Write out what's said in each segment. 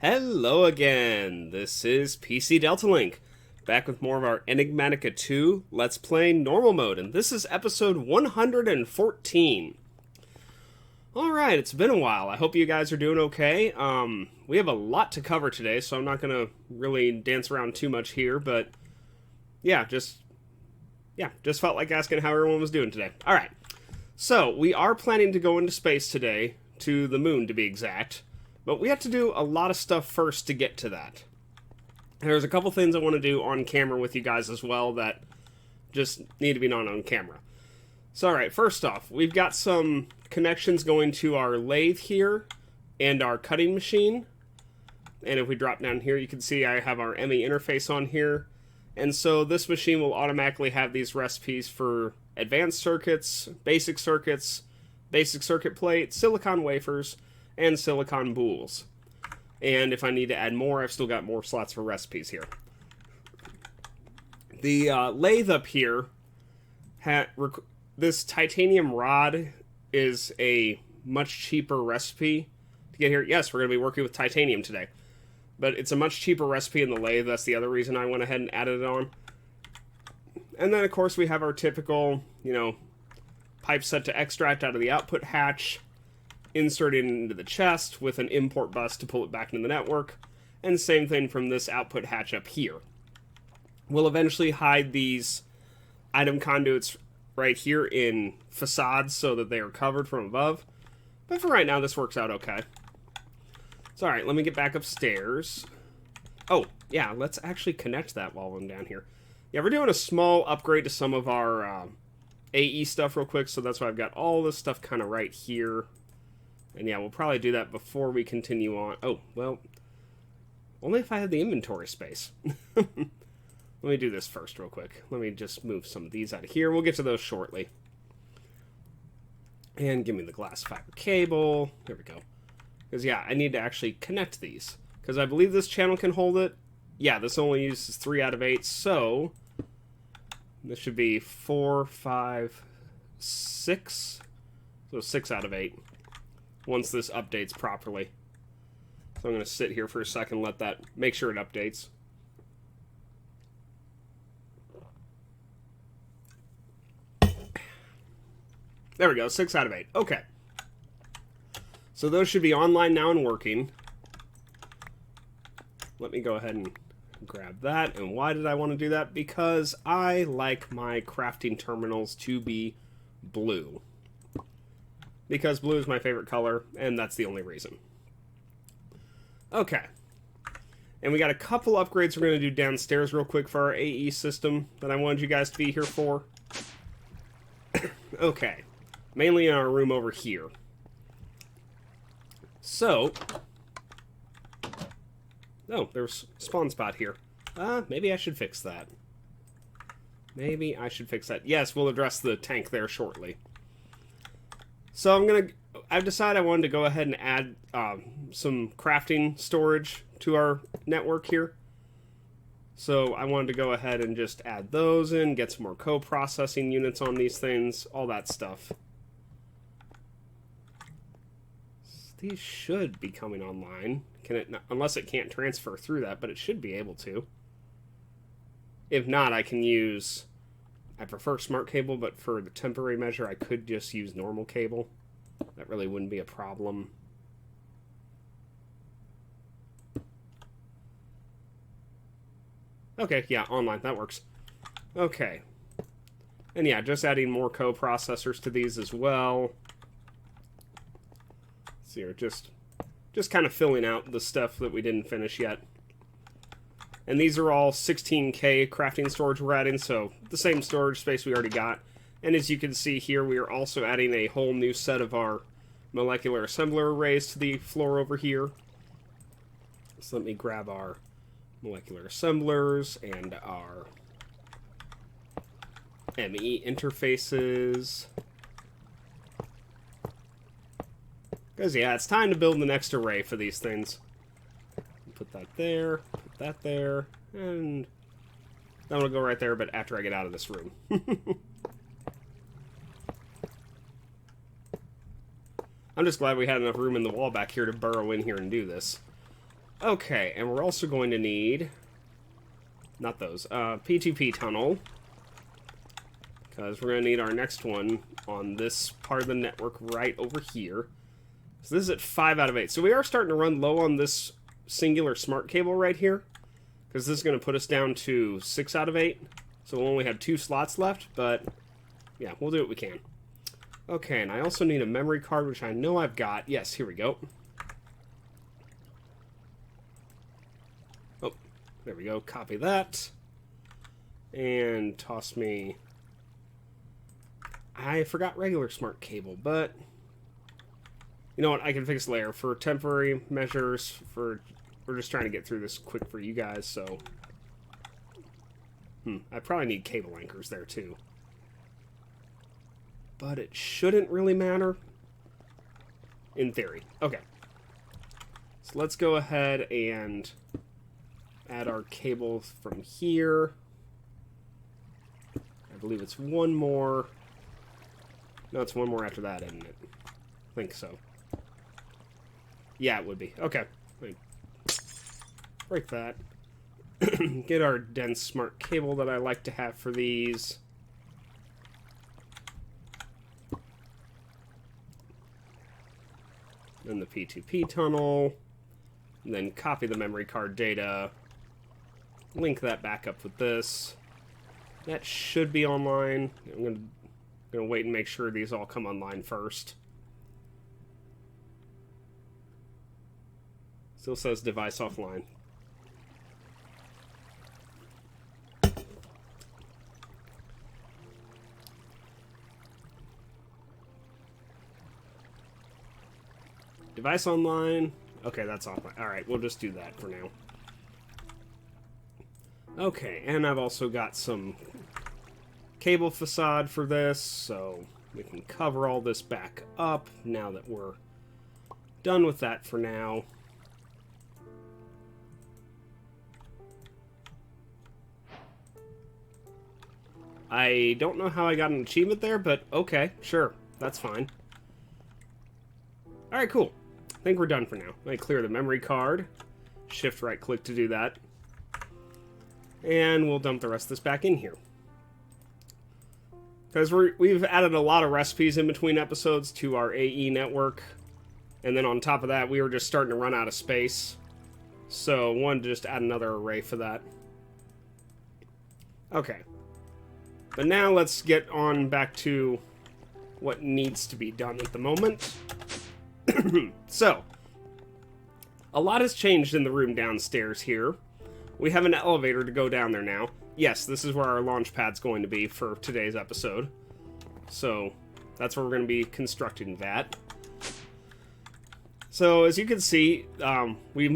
Hello again, this is PC Delta Link, back with more of our Enigmatica 2 Let's Play Normal Mode, and this is episode 114. Alright, it's been a while. I hope you guys are doing okay. We have a lot to cover today, so I'm not going to really dance around too much here, but yeah, just felt like asking how everyone was doing today. Alright, so we are planning to go into space today, to the moon to be exact. But we have to do a lot of stuff first to get to that. There's a couple things I want to do on camera with you guys as well that just need to be done on camera. So alright, first off, we've got some connections going to our lathe here and our cutting machine. And if we drop down here, you can see I have our ME interface on here. And so this machine will automatically have these recipes for advanced circuits, basic circuit plate, silicon wafers, and silicon boules. And if I need to add more, I've still got more slots for recipes here. The lathe up here, this titanium rod is a much cheaper recipe to get here. Yes, we're going to be working with titanium today. But it's a much cheaper recipe in the lathe. That's the other reason I went ahead and added it on. And then, of course, we have our typical, pipe set to extract out of the output hatch, inserted into the chest with an import bus to pull it back into the network, and same thing from this output hatch up here. We'll eventually hide these item conduits right here in facades so that they are covered from above, but for right now this works out okay. So alright, let me get back upstairs. Oh, yeah, let's actually connect that while I'm down here. Yeah, we're doing a small upgrade to some of our AE stuff real quick, so that's why I've got all this stuff kind of right here. And yeah, we'll probably do that before we continue on. Oh, well, only if I had the inventory space. Let me do this first real quick. Let me just move some of these out of here. We'll get to those shortly. And give me the glass fiber cable. There we go. Because, yeah, I need to actually connect these. Because I believe this channel can hold it. Yeah, this only uses 3 out of 8, so this should be 4, 5, 6. So 6 out of 8. Once this updates properly. So I'm going to sit here for a second, let that, make sure it updates. There we go, 6 out of 8. Okay. So those should be online now and working. Let me go ahead and grab that. And why did I want to do that? Because I like my crafting terminals to be blue. Because blue is my favorite color, and that's the only reason. Okay. And we got a couple upgrades we're going to do downstairs real quick for our AE system that I wanted you guys to be here for. Okay. Mainly in our room over here. So. Oh, there's a spawn spot here. Maybe I should fix that. Maybe I should fix that. Yes, we'll address the tank there shortly. So I've decided I wanted to go ahead and add some crafting storage to our network here. So I wanted to go ahead and just add those in, get some more co-processing units on these things, all that stuff. These should be coming online. Can it not, unless it can't transfer through that, but it should be able to. If not, I can use... I prefer smart cable, but for the temporary measure, I could just use normal cable. That really wouldn't be a problem. Okay, yeah, online. That works. Okay. And yeah, just adding more co-processors to these as well. So you're just kind of filling out the stuff that we didn't finish yet. And these are all 16K crafting storage we're adding, so the same storage space we already got. And as you can see here, we are also adding a whole new set of our molecular assembler arrays to the floor over here. So let me grab our molecular assemblers and our ME interfaces. Because, yeah, it's time to build the next array for these things. Put that there, put that there, and that will go right there, but after I get out of this room. I'm just glad we had enough room in the wall back here to burrow in here and do this. Okay, and we're also going to need... Not those. P2P tunnel. Because we're going to need our next one on this part of the network right over here. So this is at 5 out of 8. So we are starting to run low on this singular smart cable right here. Because this is going to put us down to 6 out of 8. So we'll only have 2 slots left, but yeah, we'll do what we can. Okay, and I also need a memory card, which I know I've got. Yes, here we go. Oh, there we go. Copy that. And toss me... I forgot regular smart cable, but... You know what? I can fix later. For temporary measures, we're just trying to get through this quick for you guys, so... I probably need cable anchors there, too. But it shouldn't really matter. In theory. Okay. So let's go ahead and add our cable from here. I believe it's one more. No, it's one more after that, isn't it? I think so. Yeah, it would be. Okay. Break that. Get our dense smart cable that I like to have for these. Then the P2P tunnel. And then copy the memory card data. Link that back up with this. That should be online. I'm gonna wait and make sure these all come online first. Still says device offline. Device online. Okay, that's offline. Alright, we'll just do that for now. Okay, and I've also got some cable facade for this, so we can cover all this back up now that we're done with that for now. I don't know how I got an achievement there, but okay, sure, that's fine. Alright, cool. I think we're done for now. Let me clear the memory card. Shift right click to do that. And we'll dump the rest of this back in here. Because we've added a lot of recipes in between episodes to our AE network. And then on top of that, we were just starting to run out of space. So I wanted to just add another array for that. Okay. But now let's get on back to what needs to be done at the moment. So, a lot has changed in the room downstairs here. We have an elevator to go down there now. Yes, this is where our launch pad's going to be for today's episode. So, that's where we're going to be constructing that. So, as you can see, we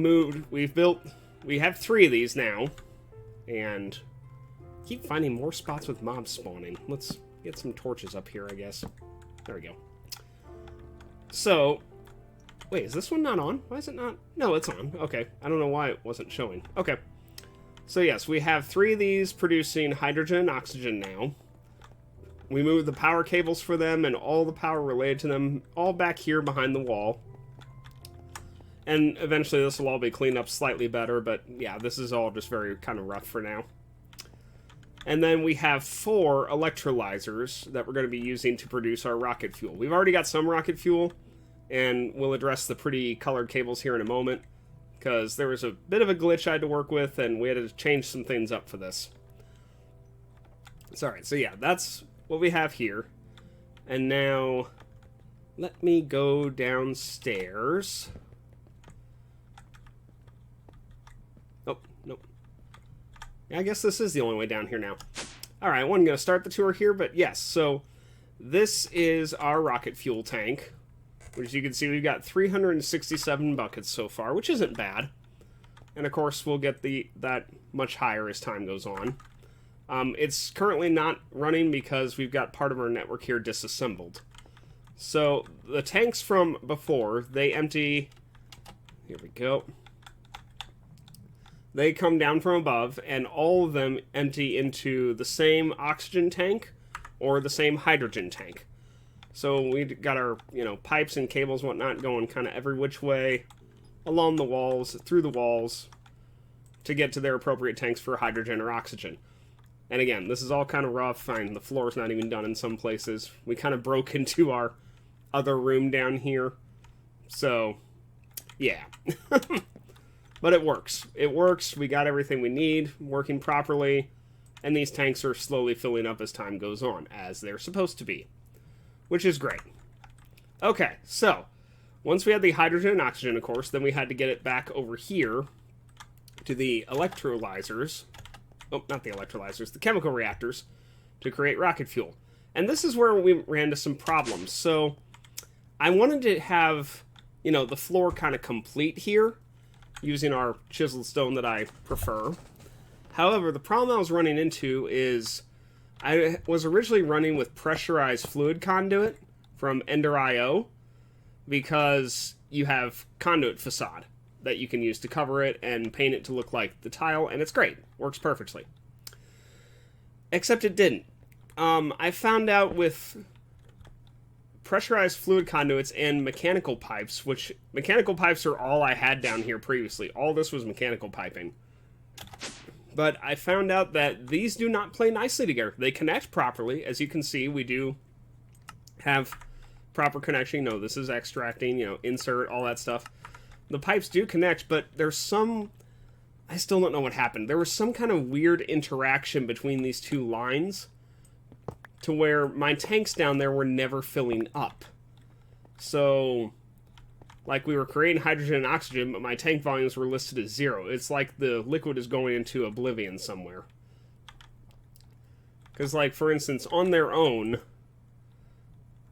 have 3 of these now. And keep finding more spots with mobs spawning. Let's get some torches up here, I guess. There we go. So, wait, is this one not on? Why is it not? No, it's on. Okay, I don't know why it wasn't showing. Okay. So yes, we have 3 of these producing hydrogen and oxygen now. We moved the power cables for them and all the power related to them all back here behind the wall. And eventually this will all be cleaned up slightly better, but yeah, this is all just very kind of rough for now. And then we have 4 electrolyzers that we're going to be using to produce our rocket fuel. We've already got some rocket fuel, and we'll address the pretty colored cables here in a moment, because there was a bit of a glitch I had to work with, and we had to change some things up for this. Alright, so yeah, that's what we have here. And now, let me go downstairs. Oh, nope. I guess this is the only way down here now. Alright, I wasn't going to start the tour here, but yes, so this is our rocket fuel tank. Which you can see we've got 367 buckets so far, which isn't bad. And of course we'll get that much higher as time goes on. It's currently not running because we've got part of our network here disassembled. So the tanks from before, they empty... Here we go. They come down from above, and all of them empty into the same oxygen tank or the same hydrogen tank. So we got our, pipes and cables and whatnot going kind of every which way along the walls, through the walls, to get to their appropriate tanks for hydrogen or oxygen. And again, this is all kind of rough. Fine, the floor's not even done in some places. We kind of broke into our other room down here. So, yeah. But it works. It works. We got everything we need working properly. And these tanks are slowly filling up as time goes on, as they're supposed to be. Which is great. Okay, so, once we had the hydrogen and oxygen, of course, then we had to get it back over here to the electrolyzers. Oh, not the electrolyzers, the chemical reactors, to create rocket fuel. And this is where we ran into some problems. So, I wanted to have, the floor kind of complete here, using our chiseled stone that I prefer. However, the problem I was running into is I was originally running with pressurized fluid conduit from Ender.io because you have conduit facade that you can use to cover it and paint it to look like the tile, and it's great. Works perfectly. Except it didn't. I found out with pressurized fluid conduits and mechanical pipes, which mechanical pipes are all I had down here previously. All this was mechanical piping. But I found out that these do not play nicely together. They connect properly. As you can see, we do have proper connection. This is extracting, insert, all that stuff. The pipes do connect, but there's some... I still don't know what happened. There was some kind of weird interaction between these two lines to where my tanks down there were never filling up. So, like, we were creating hydrogen and oxygen, but my tank volumes were listed as 0. It's like the liquid is going into oblivion somewhere. Because, like, for instance, on their own,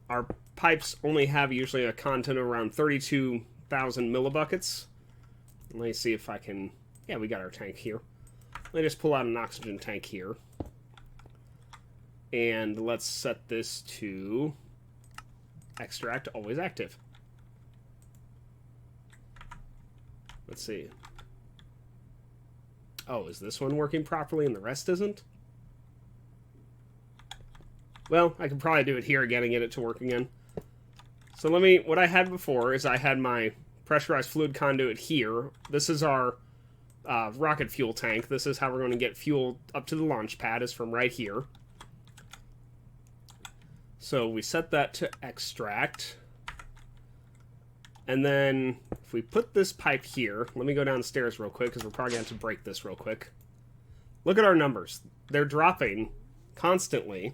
our pipes only have usually a content of around 32,000 millibuckets. Let me see if I can... Yeah, we got our tank here. Let me just pull out an oxygen tank here. And let's set this to extract, always active. Let's see. Oh, is this one working properly and the rest isn't? Well, I can probably do it here again and get it to work again. So what I had before is I had my pressurized fluid conduit here. This is our rocket fuel tank. This is how we're going to get fuel up to the launch pad, is from right here. So we set that to extract. And then if we put this pipe here, let me go downstairs real quick because we're probably going to have to break this real quick. Look at our numbers. They're dropping constantly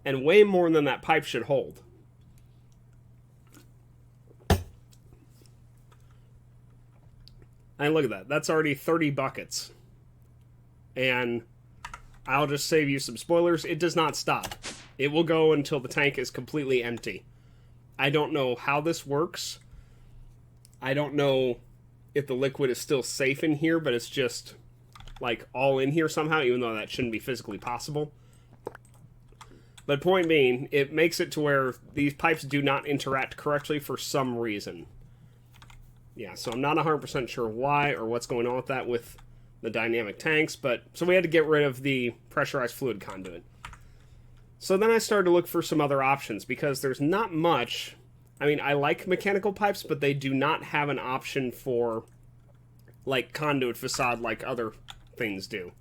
and way more than that pipe should hold. And look at that. That's already 30 buckets. And I'll just save you some spoilers. It does not stop. It will go until the tank is completely empty. I don't know how this works. I don't know if the liquid is still safe in here, but it's just, like, all in here somehow, even though that shouldn't be physically possible. But point being, it makes it to where these pipes do not interact correctly for some reason. Yeah, so I'm not 100% sure why or what's going on with that with the dynamic tanks, but so we had to get rid of the pressurized fluid conduit. So then I started to look for some other options because there's not much. I mean, I like mechanical pipes, but they do not have an option for, like, conduit facade like other things do.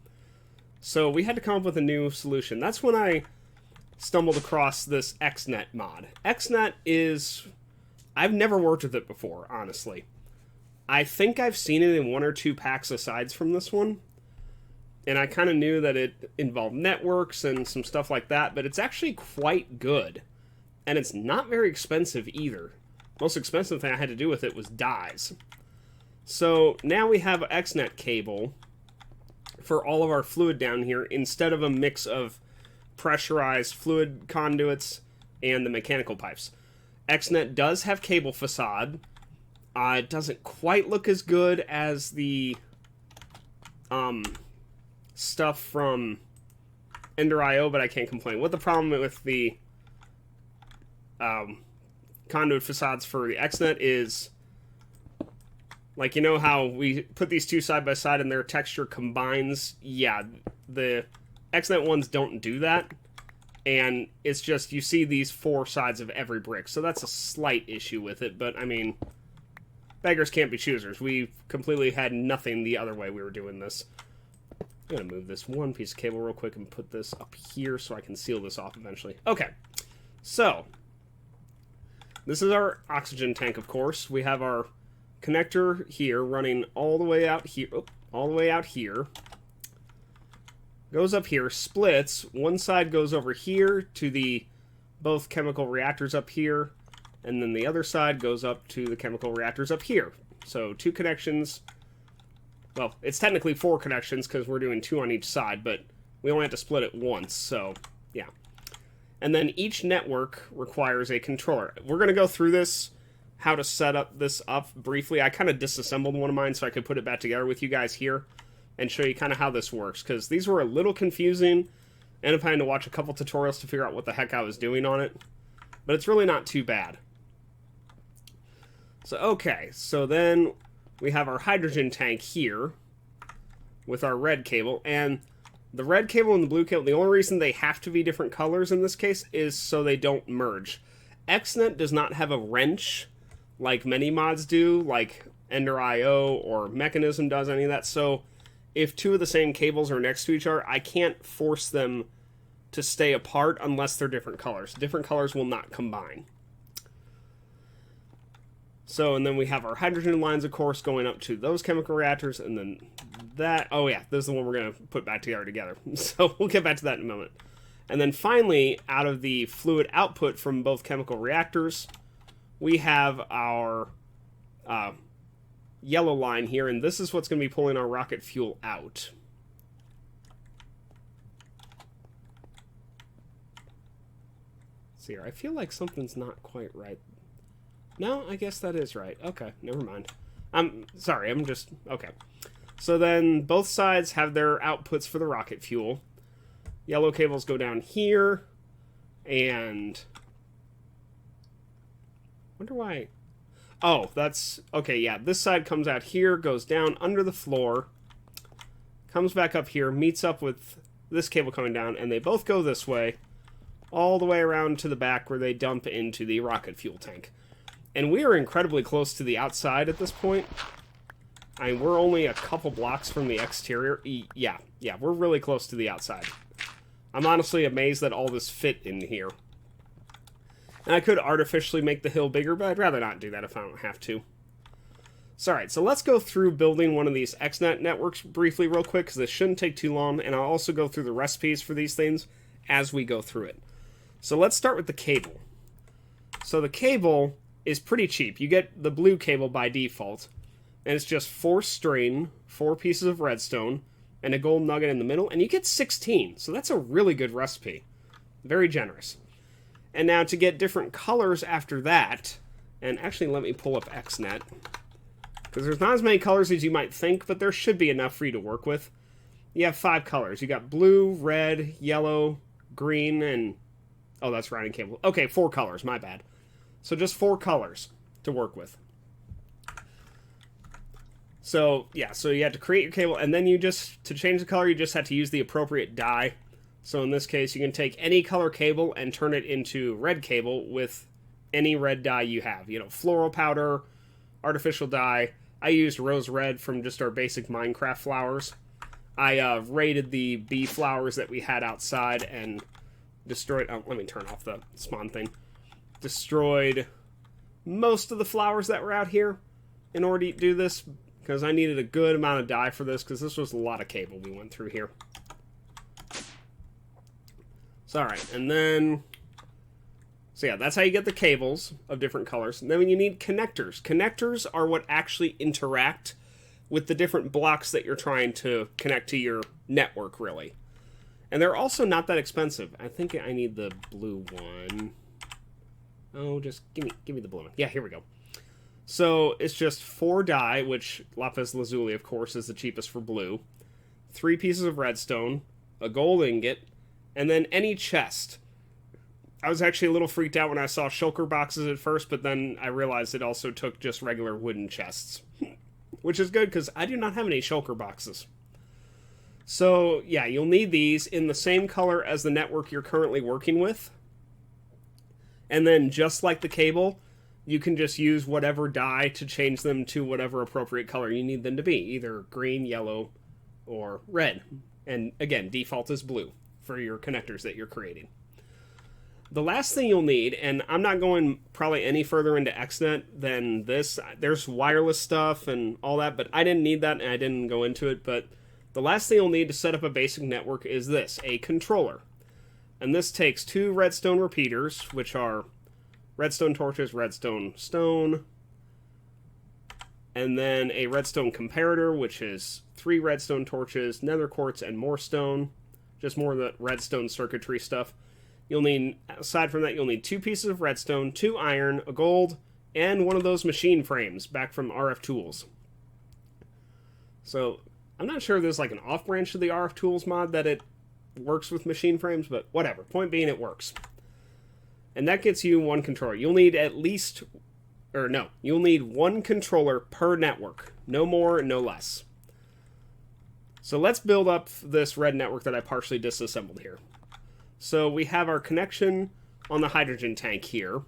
So we had to come up with a new solution. That's when I stumbled across this XNET mod. XNET is... I've never worked with it before, honestly. I think I've seen it in 1 or 2 packs asides from this one. And I kind of knew that it involved networks and some stuff like that, but it's actually quite good. And it's not very expensive either. Most expensive thing I had to do with it was dyes. So now we have an XNET cable for all of our fluid down here instead of a mix of pressurized fluid conduits and the mechanical pipes. XNET does have cable facade. It doesn't quite look as good as the stuff from Ender.io, but I can't complain. What the problem with the conduit facades for the XNET is, like, you know how we put these two side by side and their texture combines? Yeah, the XNET ones don't do that. And it's just, you see these 4 sides of every brick. So that's a slight issue with it, but I mean, beggars can't be choosers. We completely had nothing the other way we were doing this. I'm going to move this one piece of cable real quick and put this up here so I can seal this off eventually. Okay, so this is our oxygen tank, of course. We have our connector here running all the way out here. All the way out here. Goes up here, splits. One side goes over here to the both chemical reactors up here, and then the other side goes up to the chemical reactors up here. So 2 connections. Well, it's technically 4 connections because we're doing 2 on each side, but we only have to split it once, so yeah. And then each network requires a controller. We're going to go through this, how to set up this up briefly. I kind of disassembled one of mine so I could put it back together with you guys here and show you kind of how this works, because these were a little confusing. Ended up having to watch a couple tutorials to figure out what the heck I was doing on it, but it's really not too bad. So, okay, so then we have our hydrogen tank here with our red cable, and the red cable and the blue cable, the only reason they have to be different colors in this case is so they don't merge. XNET does not have a wrench like many mods do, like Ender.io or Mechanism does any of that, so if 2 of the same cables are next to each other, I can't force them to stay apart unless they're different colors. Different colors will not combine. So, and then we have our hydrogen lines, of course, going up to those chemical reactors, and then that, oh yeah, this is the one we're going to put back together. So we'll get back to that in a moment. And then finally, out of the fluid output from both chemical reactors, we have our yellow line here, and this is what's going to be pulling our rocket fuel out. Let's see here, I feel like something's not quite right. No, I guess that is right. Okay, never mind. I'm sorry, I'm just... Okay. So then both sides have their outputs for the rocket fuel. Yellow cables go down here, and... wonder why... Oh, that's... Okay, yeah, this side comes out here, goes down under the floor, comes back up here, meets up with this cable coming down, and they both go this way, all the way around to the back where they dump into the rocket fuel tank. And we are incredibly close to the outside at this point. I mean, we're only a couple blocks from the exterior. Yeah, we're really close to the outside. I'm honestly amazed that all this fit in here. And I could artificially make the hill bigger, but I'd rather not do that if I don't have to. So, alright, so let's go through building one of these XNET networks briefly real quick, because this shouldn't take too long, and I'll also go through the recipes for these things as we go through it. So let's start with the cable. So the cable is pretty cheap. You get the blue cable by default, and it's just 4 string, 4 pieces of redstone, and a gold nugget in the middle, and you get 16. So that's a really good recipe. Very generous. And now to get different colors after that, and actually let me pull up XNET, because there's not as many colors as you might think, but there should be enough for you to work with. You have 5 colors. You got blue, red, yellow, green, and... oh, that's routing cable. Okay, 4 colors, my bad. So just 4 colors to work with. So, yeah, so you have to create your cable, and then you just, to change the color, you just have to use the appropriate dye. So in this case, you can take any color cable and turn it into red cable with any red dye you have. You know, floral powder, artificial dye. I used rose red from just our basic Minecraft flowers. I raided the bee flowers that we had outside and destroyed... oh, let me turn off the spawn thing. Destroyed most of the flowers that were out here in order to do this, because I needed a good amount of dye for this, because this was a lot of cable we went through here. So, alright, and then... so yeah, that's how you get the cables of different colors. And then you need connectors. Connectors are what actually interact with the different blocks that you're trying to connect to your network, really. And they're also not that expensive. I think I need the blue one. Oh, just give me the blue one. Yeah, here we go. So it's just 4 dye, which lapis lazuli, of course, is the cheapest for blue. 3 pieces of redstone, a gold ingot, and then any chest. I was actually a little freaked out when I saw shulker boxes at first, but then I realized it also took just regular wooden chests. Which is good, because I do not have any shulker boxes. So yeah, you'll need these in the same color as the network you're currently working with. And then just like the cable, you can just use whatever dye to change them to whatever appropriate color you need them to be, either green, yellow, or red. And again, default is blue for your connectors that you're creating. The last thing you'll need, and I'm not going probably any further into XNET than this. There's wireless stuff and all that, but I didn't need that and I didn't go into it. But the last thing you'll need to set up a basic network is this, a controller. And this takes 2 redstone repeaters, which are redstone torches, redstone stone, and then a redstone comparator, which is 3 redstone torches, nether quartz, and more stone. Just more of the redstone circuitry stuff. You'll need, aside from that, you'll need 2 pieces of redstone, 2 iron, a gold, and one of those machine frames back from RF Tools. So, I'm not sure if there's like an off-branch of the RF Tools mod that it works with machine frames, but whatever. Point being, it works. And that gets you 1 controller. You'll need at least, you'll need 1 controller per network. No more, no less. So let's build up this red network that I partially disassembled here. So we have our connection on the hydrogen tank here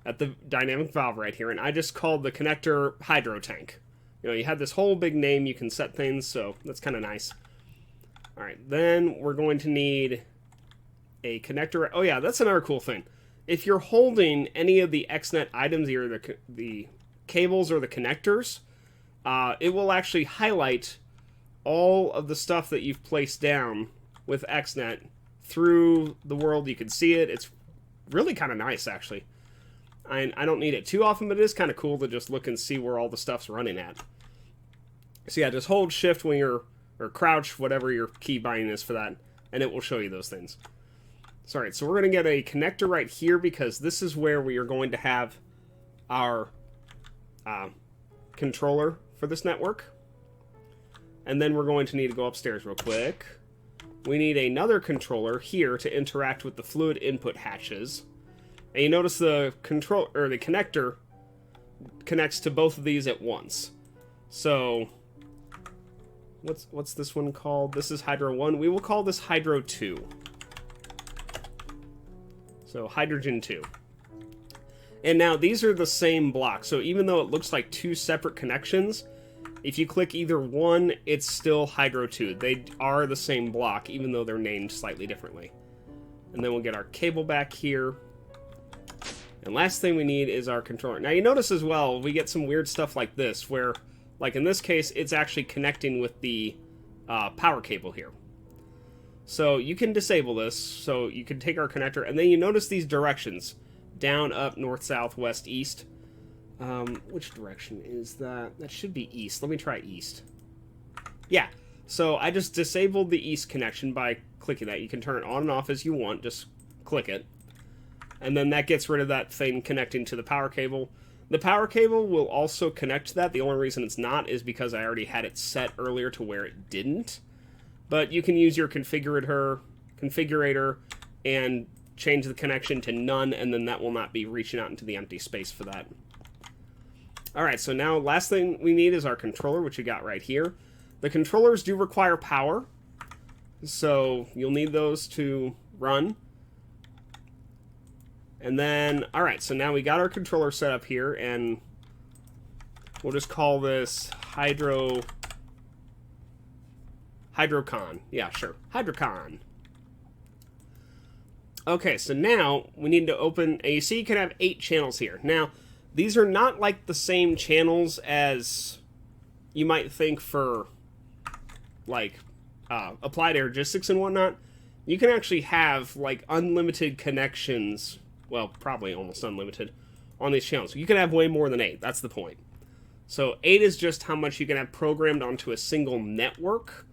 at the dynamic valve right here, and I just called the connector hydro tank. You know, you have this whole big name, you can set things, so that's kind of nice. Alright, then we're going to need a connector. Oh yeah, that's another cool thing. If you're holding any of the XNET items, either the cables or the connectors, it will actually highlight all of the stuff that you've placed down with XNET through the world. You can see it. It's really kind of nice, actually. I don't need it too often, but it is kind of cool to just look and see where all the stuff's running at. So yeah, just hold shift when you're, or crouch, whatever your key binding is for that, and it will show you those things. Alright, so we're going to get a connector right here because this is where we are going to have our controller for this network. And then we're going to need to go upstairs real quick. We need another controller here to interact with the fluid input hatches. And you notice the the connector connects to both of these at once. So what's this one called? This is Hydro 1. We will call this Hydro 2. So hydrogen 2. And now these are the same block. So even though it looks like 2 separate connections, if you click either one, it's still Hydro 2. They are the same block, even though they're named slightly differently. And then we'll get our cable back here. And last thing we need is our controller. Now you notice as well, we get some weird stuff like this, where, like in this case, it's actually connecting with the power cable here. So you can disable this, so you can take our connector, and then you notice these directions. Down, up, north, south, west, east. Which direction is that? That should be east. Let me try east. Yeah, so I just disabled the east connection by clicking that. You can turn it on and off as you want, just click it. And then that gets rid of that thing connecting to the power cable. The power cable will also connect to that. The only reason it's not is because I already had it set earlier to where it didn't. But you can use your configurator and change the connection to none, and then that will not be reaching out into the empty space for that. Alright, so now last thing we need is our controller, which we got right here. The controllers do require power, so you'll need those to run. And then, alright, so now we got our controller set up here, and we'll just call this Hydrocon. Yeah, sure. Hydrocon. Okay, so now we need to open, and you see you can have 8 channels here. Now, these are not like the same channels as you might think for, like, applied logistics and whatnot. You can actually have, like, unlimited connections, well, probably almost unlimited, on these channels. You can have way more than 8, that's the point. So 8 is just how much you can have programmed onto a single network,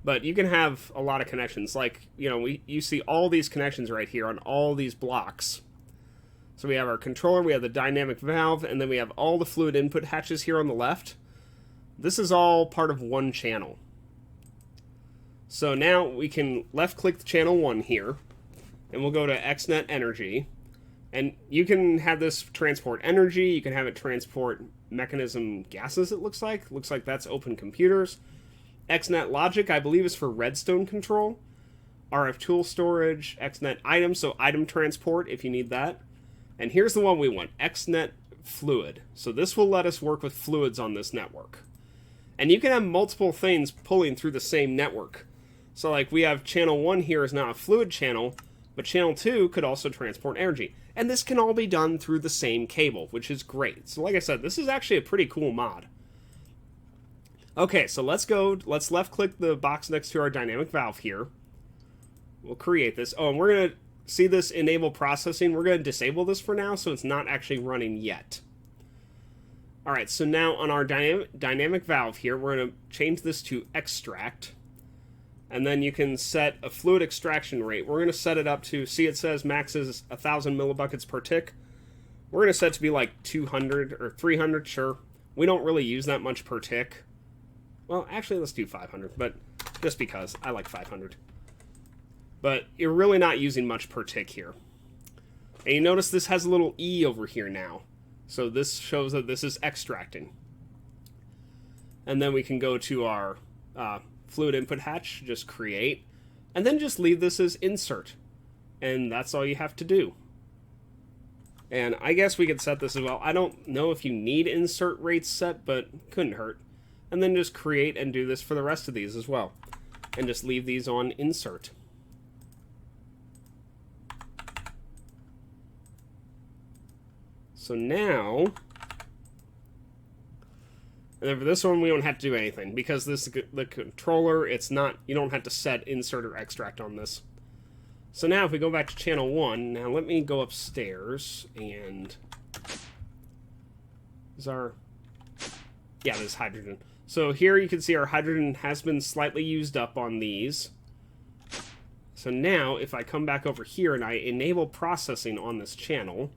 but you can have a lot of connections. Like, you know, you see all these connections right here on all these blocks. So we have our controller, we have the dynamic valve, and then we have all the fluid input hatches here on the left. This is all part of one channel. So now we can left-click the channel 1 here, and we'll go to XNET Energy. And you can have this transport energy, you can have it transport mechanism gases, it looks like. Looks like that's open computers. XNET logic, I believe, is for redstone control. RF tool storage, XNET item, so item transport if you need that. And here's the one we want, XNET fluid. So this will let us work with fluids on this network. And you can have multiple things pulling through the same network. So like we have channel 1 here is now a fluid channel, but channel 2 could also transport energy. And this can all be done through the same cable, which is great. So like I said, this is actually a pretty cool mod. Okay, so let's left click the box next to our dynamic valve here. We'll create this. Oh, and we're going to see this enable processing. We're going to disable this for now, so it's not actually running yet. Alright, so now on our dynamic valve here, we're going to change this to extract. And then you can set a fluid extraction rate. We're going to set it up to, see it says max is 1,000 millibuckets per tick. We're going to set it to be like 200 or 300, sure. We don't really use that much per tick. Well, actually, let's do 500, but just because. I like 500. But you're really not using much per tick here. And you notice this has a little E over here now. So this shows that this is extracting. And then we can go to our fluid input hatch, just create, and then just leave this as insert. And that's all you have to do. And I guess we could set this as well. I don't know if you need insert rates set, but couldn't hurt. And then just create and do this for the rest of these as well. And just leave these on insert. So now, and then for this one we don't have to do anything because this the controller, it's not, you don't have to set insert or extract on this. So now if we go back to channel 1, now let me go upstairs and is our, yeah, there's hydrogen. So here you can see our hydrogen has been slightly used up on these. So now if I come back over here and I enable processing on this channel,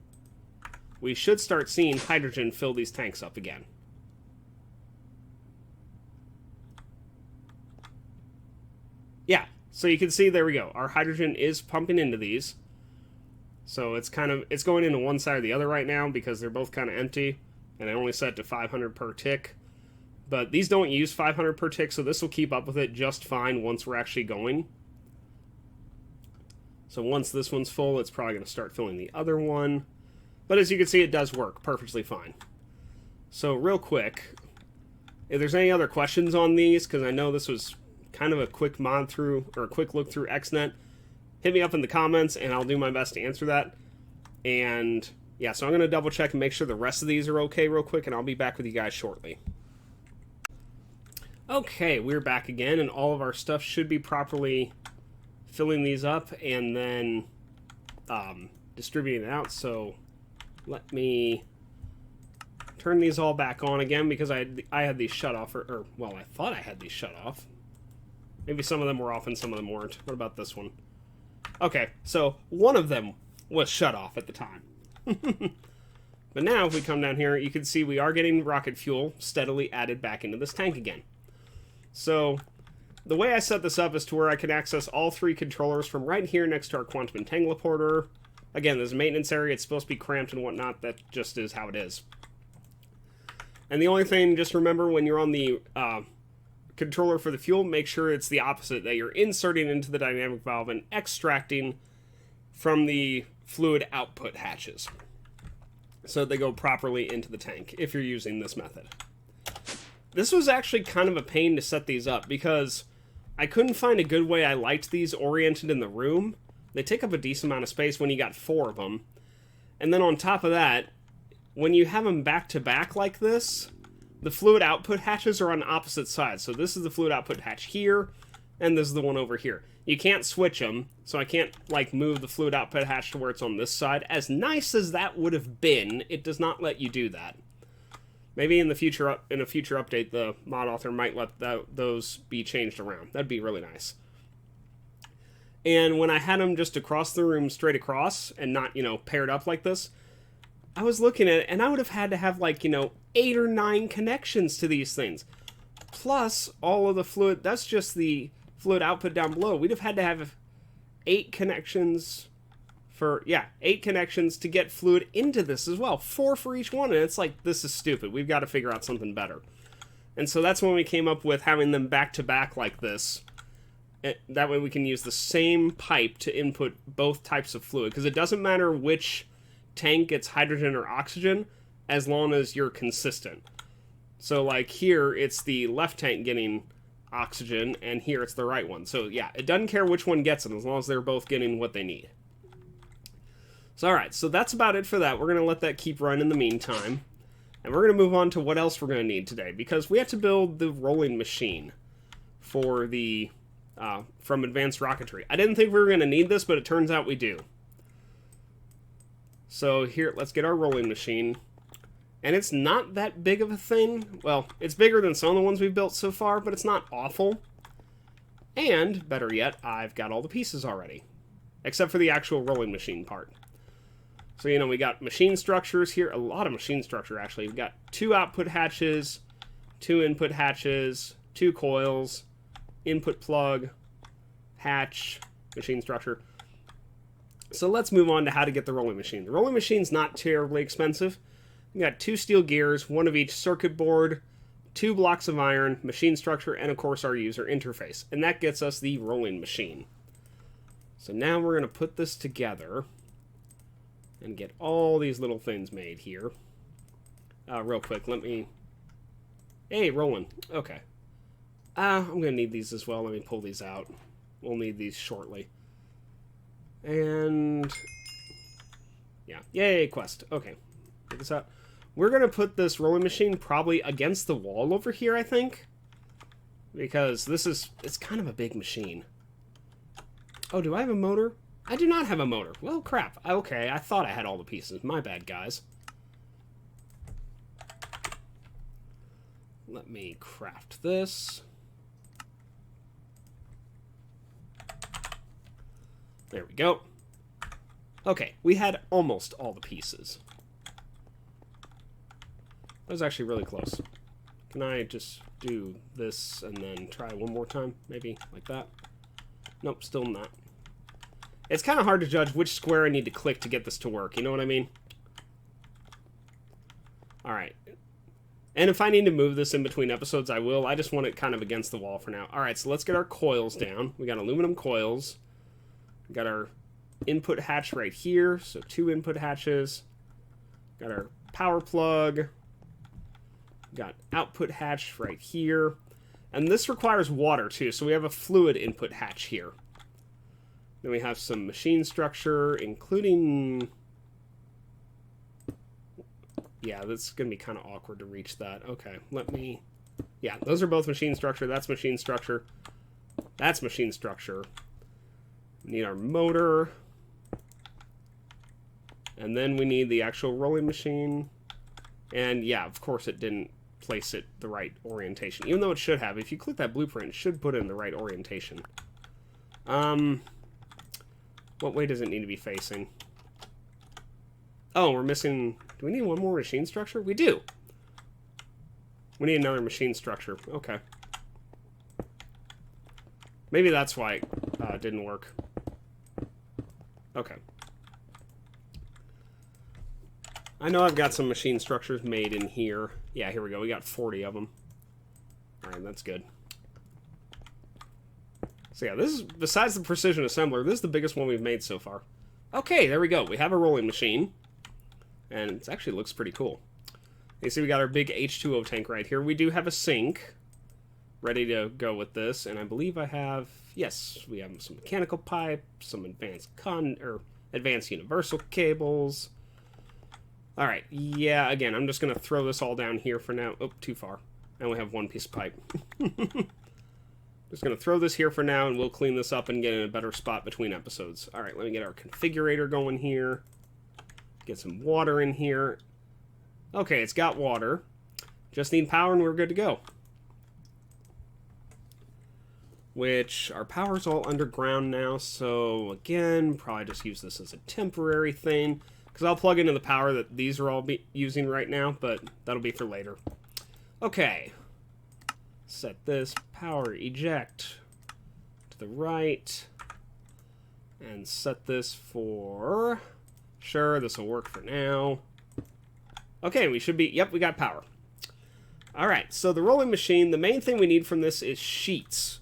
we should start seeing hydrogen fill these tanks up again. Yeah, so you can see, there we go. Our hydrogen is pumping into these. So it's going into one side or the other right now because they're both kind of empty. And I only set it to 500 per tick. But these don't use 500 per tick, so this will keep up with it just fine once we're actually going. So once this one's full, it's probably going to start filling the other one. But as you can see, it does work perfectly fine. So real quick, if there's any other questions on these, because I know this was kind of a quick mod through, or a quick look through XNET, hit me up in the comments and I'll do my best to answer that. And yeah, so I'm going to double check and make sure the rest of these are okay real quick, and I'll be back with you guys shortly. Okay, we're back again, and all of our stuff should be properly filling these up and then distributing it out. So let me turn these all back on again because I had these shut off, or well, I thought I had these shut off. Maybe some of them were off and some of them weren't. What about this one? Okay, so one of them was shut off at the time. But now if we come down here, you can see we are getting rocket fuel steadily added back into this tank again. So the way I set this up is to where I can access all 3 controllers from right here next to our quantum entangleporter. Again, there's a maintenance area, it's supposed to be cramped and whatnot, that just is how it is. And the only thing, just remember when you're on the controller for the fuel, make sure it's the opposite, that you're inserting into the dynamic valve and extracting from the fluid output hatches, so they go properly into the tank if you're using this method. This was actually kind of a pain to set these up because I couldn't find a good way I liked these oriented in the room. They take up a decent amount of space when you got 4 of them. And then on top of that, when you have them back to back like this, the fluid output hatches are on opposite sides. So this is the fluid output hatch here, and this is the one over here. You can't switch them, so I can't like move the fluid output hatch to where it's on this side. As nice as that would have been, it does not let you do that. Maybe in the future, in a future update, the mod author might let those be changed around. That'd be really nice. And when I had them just across the room, straight across, and not, you know, paired up like this, I was looking at it, and I would have had to have, like, you know, 8 or 9 connections to these things. Plus, all of the fluid, that's just the fluid output down below. We'd have had to have 8 connections for, yeah, 8 connections to get fluid into this as well. 4 for each one, and it's like, this is stupid. We've got to figure out something better. And so that's when we came up with having them back to back like this. That way we can use the same pipe to input both types of fluid, because it doesn't matter which tank gets hydrogen or oxygen as long as you're consistent. So like here it's the left tank getting oxygen, and here it's the right one. So yeah, it doesn't care which one gets it as long as they're both getting what they need. So alright, so that's about it for that. We're going to let that keep running in the meantime. And we're going to move on to what else we're going to need today, because we have to build the rolling machine for the from advanced rocketry. I didn't think we were going to need this, but it turns out we do. So here, let's get our rolling machine. And it's not that big of a thing. Well, it's bigger than some of the ones we've built so far, but it's not awful. And, better yet, I've got all the pieces already. Except for the actual rolling machine part. So, you know, we got machine structures here. A lot of machine structure, actually. We've got 2 output hatches, 2 input hatches, 2 coils, input plug, hatch, machine structure. So let's move on to how to get the rolling machine. The rolling machine's not terribly expensive. We got 2 steel gears, 1 of each circuit board, 2 blocks of iron, machine structure, and of course our user interface. And that gets us the rolling machine. So now we're going to put this together and get all these little things made here. Real quick, let me... Hey, rolling. Okay. I'm going to need these as well. Let me pull these out. We'll need these shortly. And... yeah. Yay, quest. Okay. Check this out. We're going to put this rolling machine probably against the wall over here, I think. Because this is... it's kind of a big machine. Oh, do I have a motor? I do not have a motor. Well, crap. Okay, I thought I had all the pieces. My bad, guys. Let me craft this. There we go. Okay, we had almost all the pieces. That was actually really close. Can I just do this and then try one more time? Maybe like that? Nope, still not. It's kind of hard to judge which square I need to click to get this to work. You know what I mean? Alright. And if I need to move this in between episodes, I will. I just want it kind of against the wall for now. Alright, so let's get our coils down. We got aluminum coils. We got our input hatch right here. So 2 input hatches. Got our power plug. Got output hatch right here. And this requires water too, so we have a fluid input hatch here. Then we have some machine structure, including... yeah, that's going to be kind of awkward to reach that. Okay, let me... yeah, those are both machine structure. That's machine structure. That's machine structure. We need our motor. And then we need the actual rolling machine. And yeah, of course it didn't place it the right orientation. Even though it should have. If you click that blueprint, it should put it in the right orientation. What way does it need to be facing? Oh, we're missing... do we need one more machine structure? We do! We need another machine structure. Okay. Maybe that's why it didn't work. Okay. I know I've got some machine structures made in here. Yeah, here we go. We got 40 of them. Alright, that's good. So yeah, this is, besides the precision assembler, this is the biggest one we've made so far. Okay, there we go. We have a rolling machine. And it actually looks pretty cool. You see we got our big H2O tank right here. We do have a sink ready to go with this. And I believe I have... yes, we have some mechanical pipe, some advanced universal cables. Alright, yeah, again, I'm just going to throw this all down here for now. Oh, too far. And we have one piece of pipe. Just going to throw this here for now, and we'll clean this up and get in a better spot between episodes. Alright, let me get our configurator going here. Get some water in here. Okay, it's got water. Just need power and we're good to go. Which, our power's all underground now, so again, probably just use this as a temporary thing. Because I'll plug into the power that these are all using right now, but that'll be for later. Okay. Set this power eject to the right. And set this for... sure, this will work for now. Okay, we should be... yep, we got power. Alright, so the rolling machine, the main thing we need from this is sheets.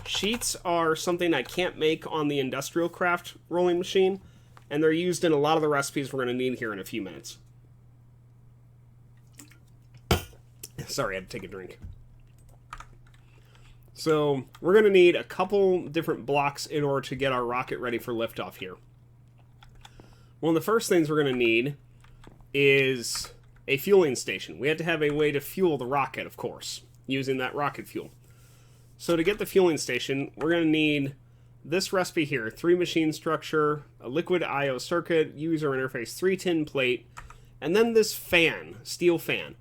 Sheets are something I can't make on the industrial craft rolling machine, and they're used in a lot of the recipes we're going to need here in a few minutes. Sorry, I had to take a drink. So, we're going to need a couple different blocks in order to get our rocket ready for liftoff here. One of the first things we're going to need is a fueling station. We have to have a way to fuel the rocket, of course, using that rocket fuel. So to get the fueling station, we're going to need this recipe here. 3 machine structure, a liquid I/O circuit, user interface, 3 tin plate, and then this fan, steel fan,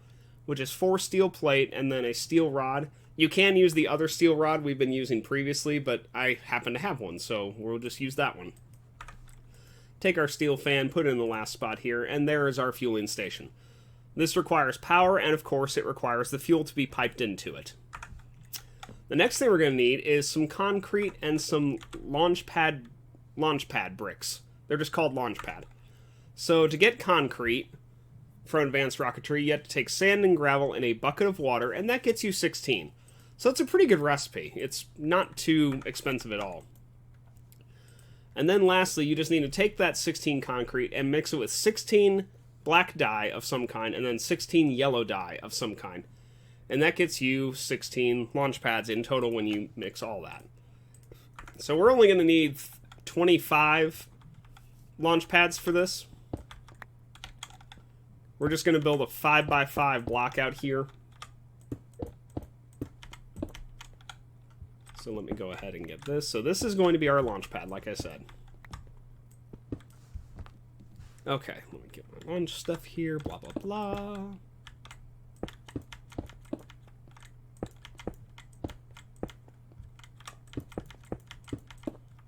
which is 4 steel plate and then a steel rod. You can use the other steel rod we've been using previously, but I happen to have one, so we'll just use that one. Take our steel fan, put it in the last spot here, and there is our fueling station. This requires power, and of course it requires the fuel to be piped into it. The next thing we're going to need is some concrete and some launch pad bricks. They're just called launch pad. So to get concrete for advanced rocketry, you have to take sand and gravel in a bucket of water, and that gets you 16. So it's a pretty good recipe. It's not too expensive at all. And then lastly, you just need to take that 16 concrete and mix it with 16 black dye of some kind, and then 16 yellow dye of some kind. And that gets you 16 launch pads in total when you mix all that. So we're only going to need 25 launch pads for this. We're just going to build a 5x5 block out here. So let me go ahead and get this. So this is going to be our launch pad, like I said. Okay, let me get my launch stuff here, blah, blah, blah.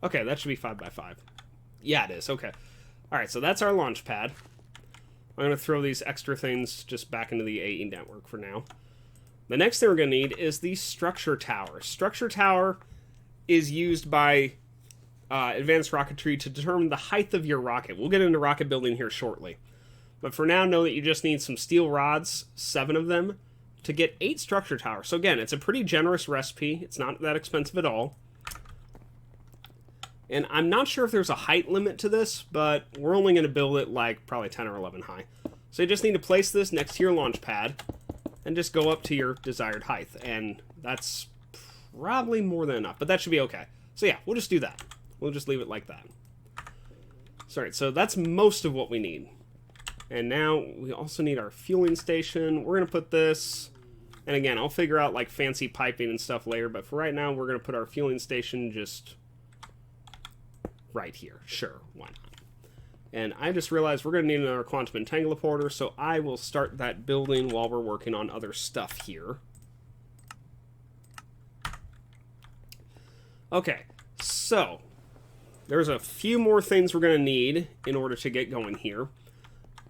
Okay, that should be 5x5. Yeah, it is. Okay. Alright, so that's our launch pad. I'm going to throw these extra things just back into the AE network for now. The next thing we're going to need is the structure tower. Structure tower is used by advanced rocketry to determine the height of your rocket. We'll get into rocket building here shortly. But for now, know that you just need some steel rods, 7 of them, to get 8 structure towers. So again, it's a pretty generous recipe. It's not that expensive at all. And I'm not sure if there's a height limit to this, but we're only going to build it like probably 10 or 11 high. So you just need to place this next to your launch pad and just go up to your desired height. And that's probably more than enough, but that should be okay. So yeah, we'll just do that. We'll just leave it like that. Sorry, so that's most of what we need. And now we also need our fueling station. We're going to put this, and again, I'll figure out like fancy piping and stuff later, but for right now, we're going to put our fueling station just right here. Sure, why not? And I just realized we're going to need another quantum entangler, so I will start that building while we're working on other stuff here. Okay, so there's a few more things we're going to need in order to get going here.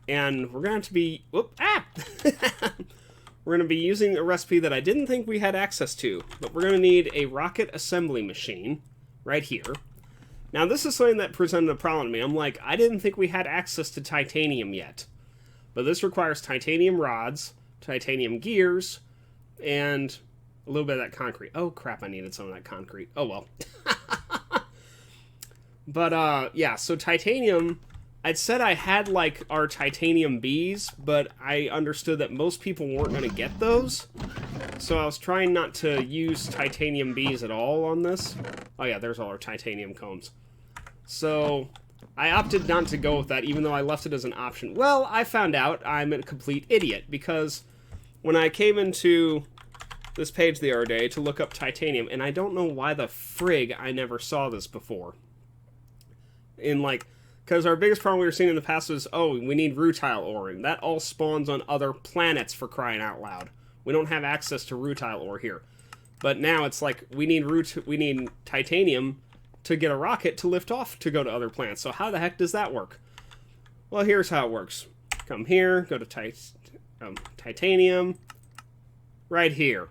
And we're going to be... Whoop, ah! We're going to be using a recipe that I didn't think we had access to. But we're going to need a rocket assembly machine right here. Now, this is something that presented a problem to me. I'm like, I didn't think we had access to titanium yet. But this requires titanium rods, titanium gears, and a little bit of that concrete. Oh, crap, I needed some of that concrete. Oh, well. But, yeah, so titanium... I'd said I had, like, our titanium bees, but I understood that most people weren't going to get those. So I was trying not to use titanium bees at all on this. Oh yeah, there's all our titanium combs. So I opted not to go with that, even though I left it as an option. Well, I found out I'm a complete idiot, because when I came into this page the other day to look up titanium, and I don't know why the frig I never saw this before. In, like... Because our biggest problem we were seeing in the past was, oh, we need rutile ore, and that all spawns on other planets, for crying out loud. We don't have access to rutile ore here. But now it's like, we need titanium to get a rocket to lift off to go to other planets. So how the heck does that work? Well, here's how it works. Come here, go to titanium, right here.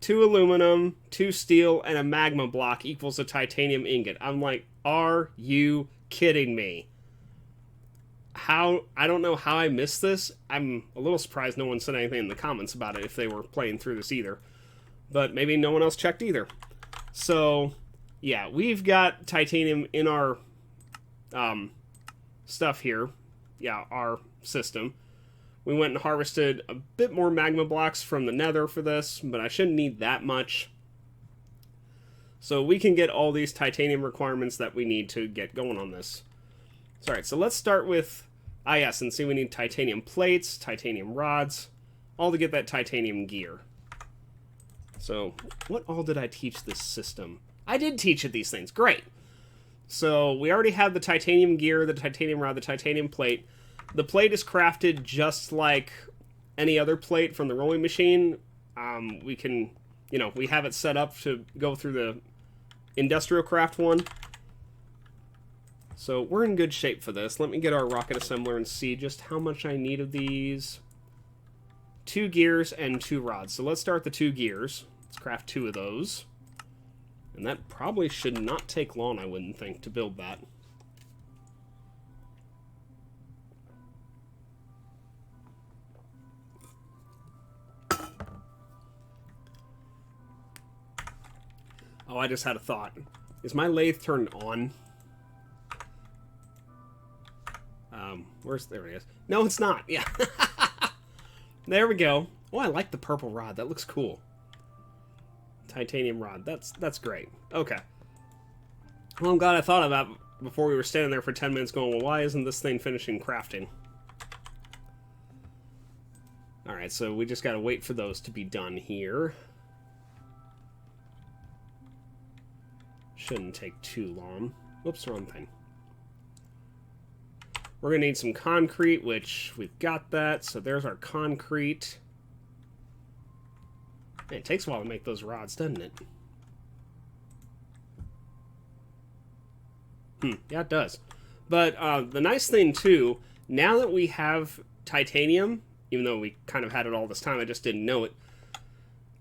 2 aluminum, 2 steel, and a magma block equals a titanium ingot. I'm like, are you kidding me? I don't know how I missed this. I'm a little surprised no one said anything in the comments about it if they were playing through this either. But maybe no one else checked either. So, yeah, we've got titanium in our stuff here. Yeah, our system. We went and harvested a bit more magma blocks from the nether for this, but I shouldn't need that much. So we can get all these titanium requirements that we need to get going on this. Alright, so let's start with... Ah, yes, and see we need titanium plates, titanium rods, all to get that titanium gear. So, what all did I teach this system? I did teach it these things. Great! So, we already have the titanium gear, the titanium rod, the titanium plate. The plate is crafted just like any other plate from the rolling machine. We can, you know, we have it set up to go through the industrial craft one. So we're in good shape for this. Let me get our rocket assembler and see just how much I need of these. 2 gears and 2 rods. So let's start the 2 gears. Let's craft 2 of those. And that probably should not take long, I wouldn't think, to build that. Oh, I just had a thought. Is my lathe turned on? There it is. No, it's not. Yeah. There we go. Oh, I like the purple rod. That looks cool. Titanium rod. That's great. Okay. Well, I'm glad I thought of that before we were standing there for 10 minutes going, well, why isn't this thing finishing crafting? Alright, so we just gotta wait for those to be done here. Shouldn't take too long. Whoops, wrong thing. We're going to need some concrete, which we've got that. So there's our concrete. Man, it takes a while to make those rods, doesn't it? Yeah, it does. But the nice thing, too, now that we have titanium, even though we kind of had it all this time, I just didn't know it,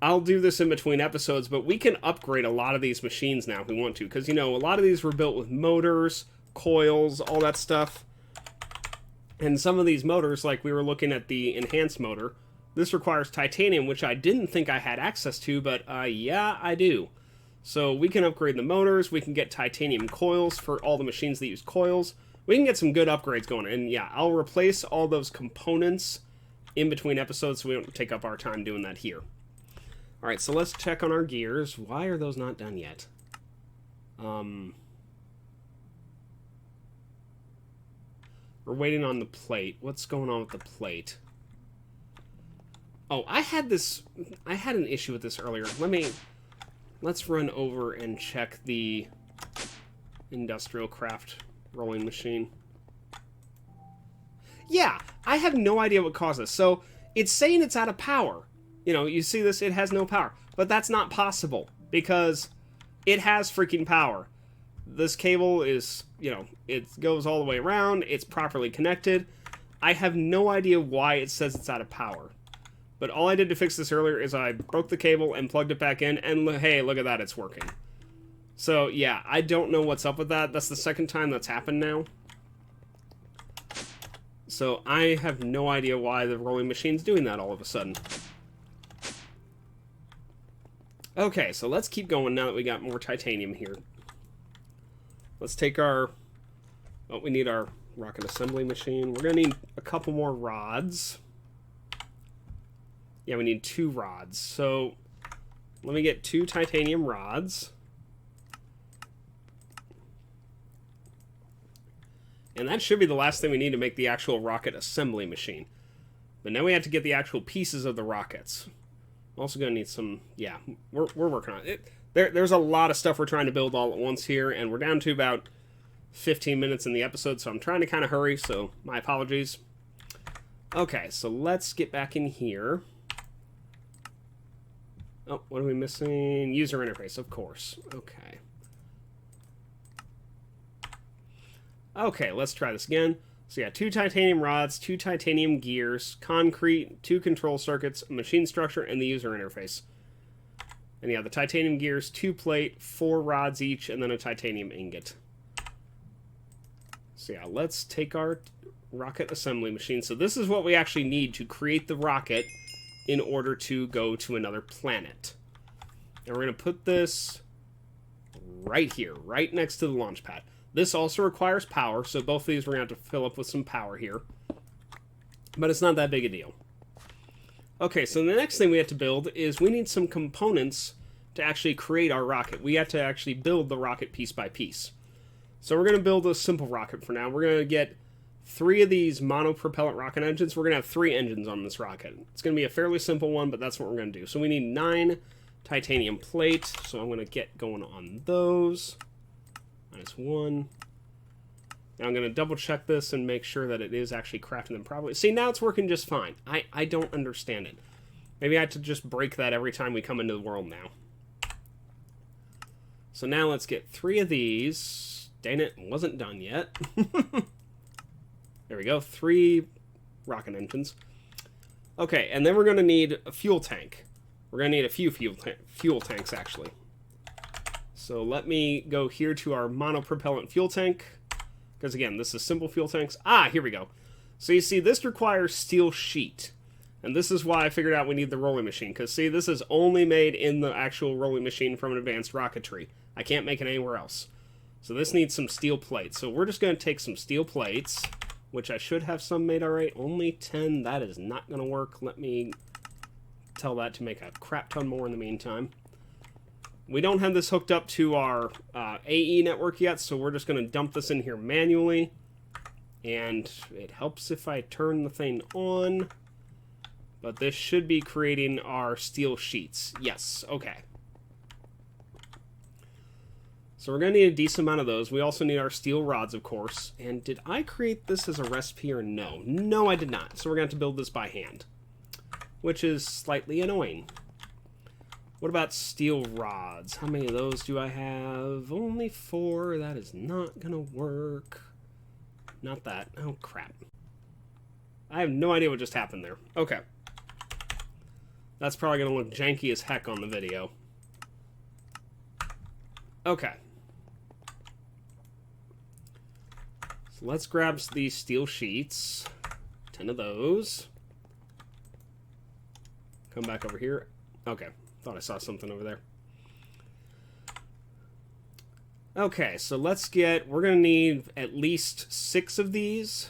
I'll do this in between episodes, but we can upgrade a lot of these machines now if we want to. Because, you know, a lot of these were built with motors, coils, all that stuff. And some of these motors, like we were looking at the enhanced motor, this requires titanium, which I didn't think I had access to, but yeah, I do. So we can upgrade the motors, we can get titanium coils for all the machines that use coils. We can get some good upgrades going, and yeah, I'll replace all those components in between episodes so we don't take up our time doing that here. Alright, so let's check on our gears. Why are those not done yet? We're waiting on the plate. What's going on with the plate? Oh, I had an issue with this earlier. Let's run over and check the industrial craft rolling machine. Yeah, I have no idea what caused this. So, it's saying it's out of power. You know, you see this, it has no power. But that's not possible, because it has freaking power. This cable is, you know, it goes all the way around, it's properly connected. I have no idea why it says it's out of power. But all I did to fix this earlier is I broke the cable and plugged it back in, and hey, look at that, it's working. So, yeah, I don't know what's up with that. That's the second time that's happened now. So, I have no idea why the rolling machine's doing that all of a sudden. Okay, so let's keep going now that we got more titanium here. Let's take our... Oh, we need our rocket assembly machine. We're going to need a couple more rods. Yeah, we need 2 rods. So, let me get 2 titanium rods. And that should be the last thing we need to make the actual rocket assembly machine. But now we have to get the actual pieces of the rockets. Also going to need some... Yeah, we're working on it. There's a lot of stuff we're trying to build all at once here, and we're down to about 15 minutes in the episode, so I'm trying to kind of hurry, so my apologies. Okay, so let's get back in here. Oh, what are we missing? User interface, of course. Okay. Okay, let's try this again. So yeah, 2 titanium rods, 2 titanium gears, concrete, 2 control circuits, a machine structure, and the user interface. And yeah, the titanium gears, 2 plate, 4 rods each, and then a titanium ingot. So yeah, let's take our rocket assembly machine. So this is what we actually need to create the rocket in order to go to another planet. And we're going to put this right here, right next to the launch pad. This also requires power, so both of these we're going to have to fill up with some power here. But it's not that big a deal. Okay, so the next thing we have to build is we need some components to actually create our rocket. We have to actually build the rocket piece by piece. So we're going to build a simple rocket for now. We're going to get 3 of these monopropellant rocket engines. We're going to have 3 engines on this rocket. It's going to be a fairly simple one, but that's what we're going to do. So we need 9 titanium plate, so I'm going to get going on those. -1. Now I'm going to double check this and make sure that it is actually crafting them properly. See, now it's working just fine. I don't understand it. Maybe I have to just break that every time we come into the world now. So now let's get 3 of these. Dang it, wasn't done yet. There we go, 3 rocket engines. Okay, and then we're going to need a fuel tank. We're going to need a few fuel tanks, actually. So let me go here to our monopropellant fuel tank. Because again, this is simple fuel tanks. Ah, here we go. So you see, this requires steel sheet. And this is why I figured out we need the rolling machine. Because see, this is only made in the actual rolling machine from an advanced rocketry. I can't make it anywhere else. So this needs some steel plates. So we're just going to take some steel plates, which I should have some made alright. Only 10. That is not going to work. Let me tell that to make a crap ton more in the meantime. We don't have this hooked up to our AE network yet, so we're just going to dump this in here manually. And it helps if I turn the thing on. But this should be creating our steel sheets. Yes, okay. So we're going to need a decent amount of those. We also need our steel rods, of course. And did I create this as a recipe or no? No, I did not. So we're going to have to build this by hand, which is slightly annoying. What about steel rods? How many of those do I have? Only 4. That is not going to work. Not that. Oh, crap. I have no idea what just happened there. Okay. That's probably going to look janky as heck on the video. Okay. So let's grab these steel sheets. 10 of those. Come back over here. Okay. Thought I saw something over there. Okay, so let's get... We're going to need at least 6 of these.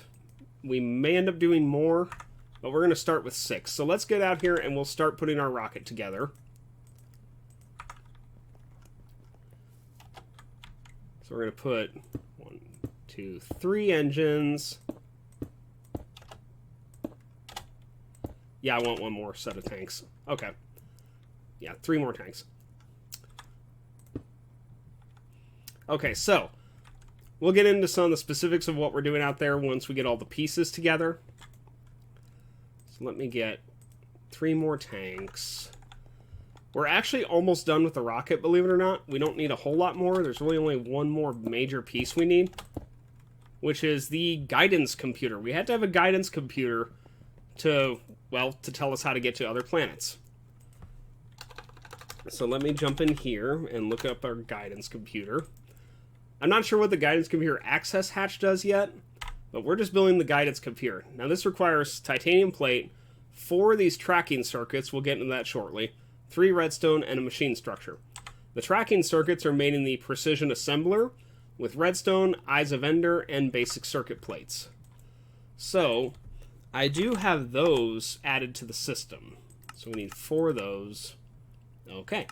We may end up doing more, but we're going to start with 6. So let's get out here and we'll start putting our rocket together. So we're going to put 1, 2, 3 engines. Yeah, I want one more set of tanks. Okay. Yeah, 3 more tanks. Okay, so we'll get into some of the specifics of what we're doing out there once we get all the pieces together. So let me get 3 more tanks. We're actually almost done with the rocket, believe it or not. We don't need a whole lot more. There's really only one more major piece we need, which is the guidance computer. We had to have a guidance computer to, well, to tell us how to get to other planets. So let me jump in here and look up our guidance computer. I'm not sure what the guidance computer access hatch does yet, but we're just building the guidance computer. Now this requires titanium plate, 4 of these tracking circuits, we'll get into that shortly, 3 redstone, and a machine structure. The tracking circuits are made in the precision assembler with redstone, eyes of ender, and basic circuit plates. So I do have those added to the system. So we need 4 of those. Okay.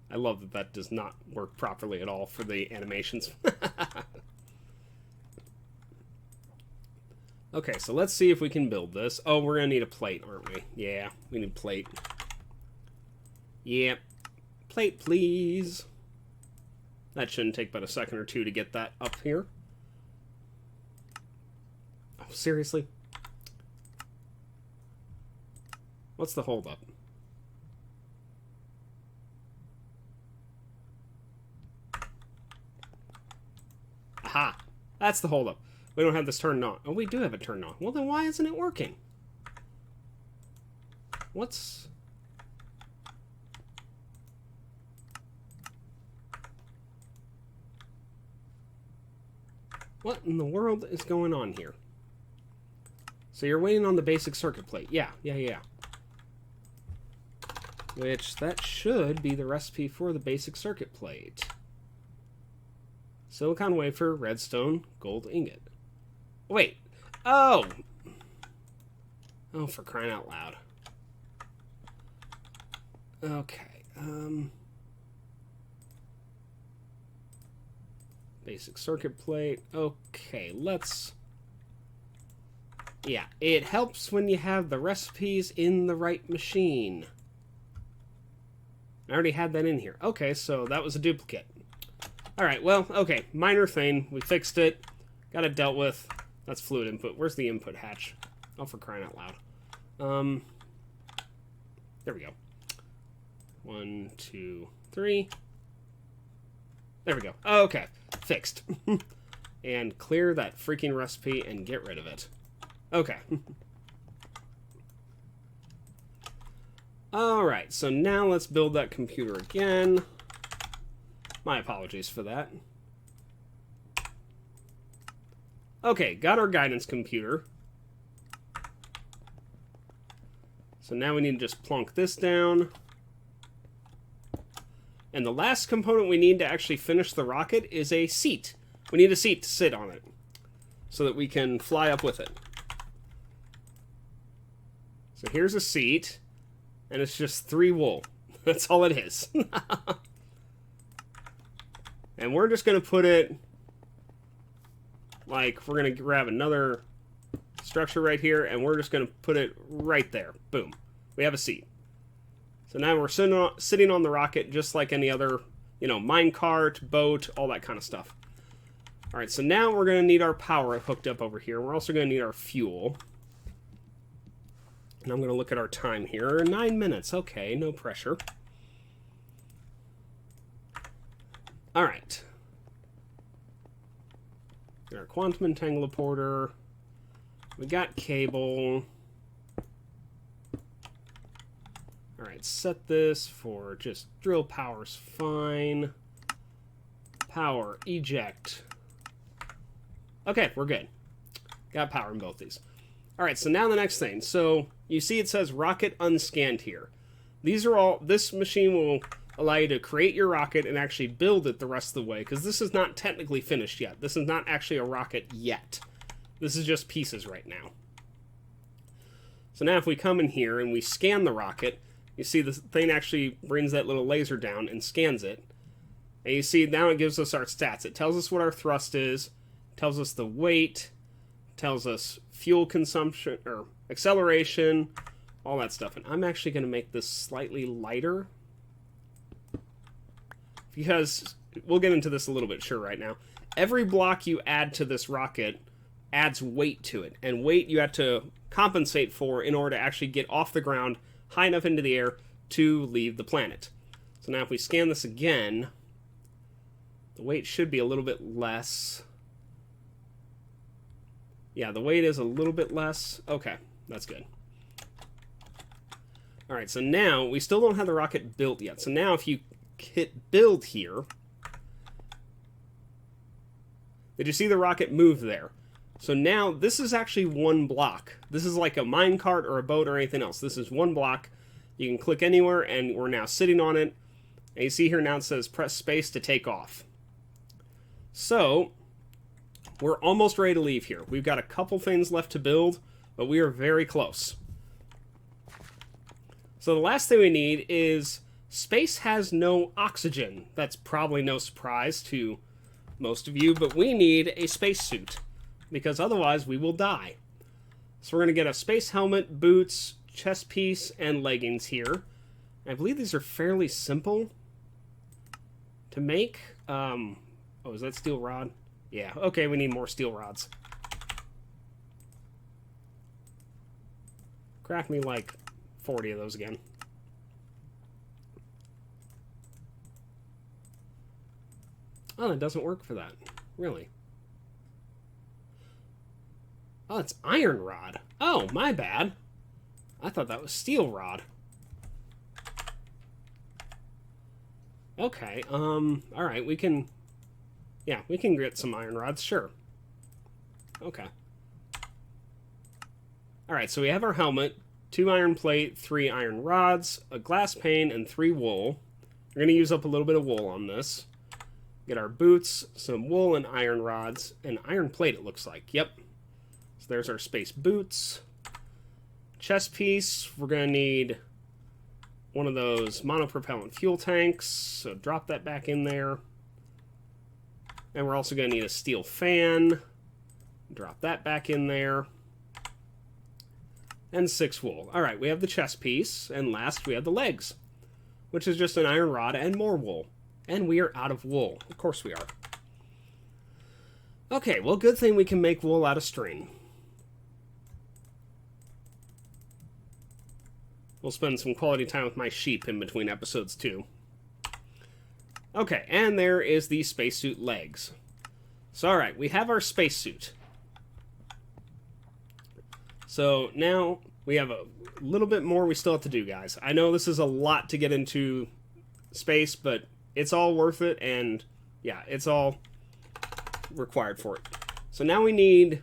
I love that that does not work properly at all for the animations. Okay, so let's see if we can build this. Oh, we're going to need a plate, aren't we? Yeah, we need plate. Yep. Plate, please. That shouldn't take but a second or 2 to get that up here. Oh, seriously? What's the holdup? Aha! That's the holdup. We don't have this turned on. Oh, we do have it turned on. Well, then why isn't it working? What's... What in the world is going on here? So you're waiting on the basic circuit plate. Yeah. Which, that should be the recipe for the basic circuit plate. Silicon wafer, redstone, gold ingot. Wait. Oh! Oh, for crying out loud. Okay. Basic circuit plate. Okay, let's... Yeah, it helps when you have the recipes in the right machine. I already had that in here. Okay, so that was a duplicate. Alright, well, okay. Minor thing. We fixed it. Got it dealt with. That's fluid input. Where's the input hatch? Oh, for crying out loud. There we go. 1, 2, 3. There we go. Okay. Fixed. And clear that freaking recipe and get rid of it. Okay. Alright, so now let's build that computer again. My apologies for that. Okay, got our guidance computer. So now we need to just plonk this down. And the last component we need to actually finish the rocket is a seat. We need a seat to sit on it, so that we can fly up with it. So here's a seat, and it's just 3 wool. That's all it is. And we're just going to put it, like, we're going to grab another structure right here, and we're just going to put it right there. Boom. We have a seat. So now we're sitting on the rocket just like any other, minecart, boat, all that kind of stuff. Alright, so now we're going to need our power hooked up over here. We're also going to need our fuel. And I'm going to look at our time here. 9 minutes. Okay, no pressure. Alright. Our quantum entangleporter. We got cable. Alright, set this for just drill power's fine. Power, eject. Okay, we're good. Got power in both these. Alright, so now the next thing. So, you see it says rocket unscanned here. These are all, this machine will allow you to create your rocket and actually build it the rest of the way, because this is not technically finished yet. This is not actually a rocket yet. This is just pieces right now. So now if we come in here and we scan the rocket, you see the thing actually brings that little laser down and scans it. And you see now it gives us our stats. It tells us what our thrust is, tells us the weight, tells us fuel consumption, or acceleration, all that stuff. And I'm actually going to make this slightly lighter, because we'll get into this a little bit sure right now. Every block you add to this rocket adds weight to it, and weight you have to compensate for in order to actually get off the ground high enough into the air to leave the planet. So now if we scan this again, the weight should be a little bit less. Yeah, the weight is a little bit less. Okay, that's good. Alright, so now we still don't have the rocket built yet. So now if you hit build here, did you see the rocket move there? So now this is actually one block. This is like a minecart or a boat or anything else. This is one block. You can click anywhere and we're now sitting on it. And you see here now it says press space to take off. So we're almost ready to leave here. We've got a couple things left to build, but we are very close. So the last thing we need is, space has no oxygen. That's probably no surprise to most of you, but we need a spacesuit, because otherwise we will die. So we're going to get a space helmet, boots, chest piece, and leggings here. I believe these are fairly simple to make. Oh, is that steel rod? Yeah, okay, we need more steel rods. Craft me like 40 of those again. Oh, it doesn't work for that. Really? Oh, it's iron rod. Oh, my bad. I thought that was steel rod. Okay, alright, we can... Yeah, we can get some iron rods, sure. Okay. Alright, so we have our helmet, 2 iron plate, 3 iron rods, a glass pane, and 3 wool. We're going to use up a little bit of wool on this. Get our boots, some wool and iron rods, and iron plate it looks like. Yep. So there's our space boots. Chest piece, we're going to need one of those monopropellant fuel tanks, so drop that back in there. And we're also going to need a steel fan. Drop that back in there. And 6 wool. Alright, we have the chest piece, and last we have the legs, which is just an iron rod and more wool. And we are out of wool. Of course we are. Okay, well, good thing we can make wool out of string. We'll spend some quality time with my sheep in between episodes, too. Okay, and there is the spacesuit legs. So, alright, we have our spacesuit. So, now we have a little bit more we still have to do, guys. I know this is a lot to get into space, but it's all worth it, and yeah, it's all required for it. So now we need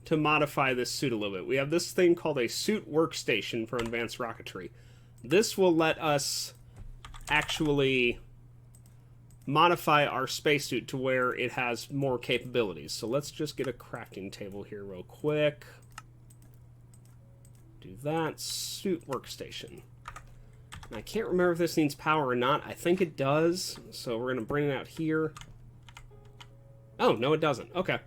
to modify this suit a little bit. We have this thing called a suit workstation for advanced rocketry. This will let us actually modify our spacesuit to where it has more capabilities. So let's just get a crafting table here real quick. Do that. Suit workstation. I can't remember if this needs power or not. I think it does, so we're going to bring it out here. Oh, no it doesn't. Okay.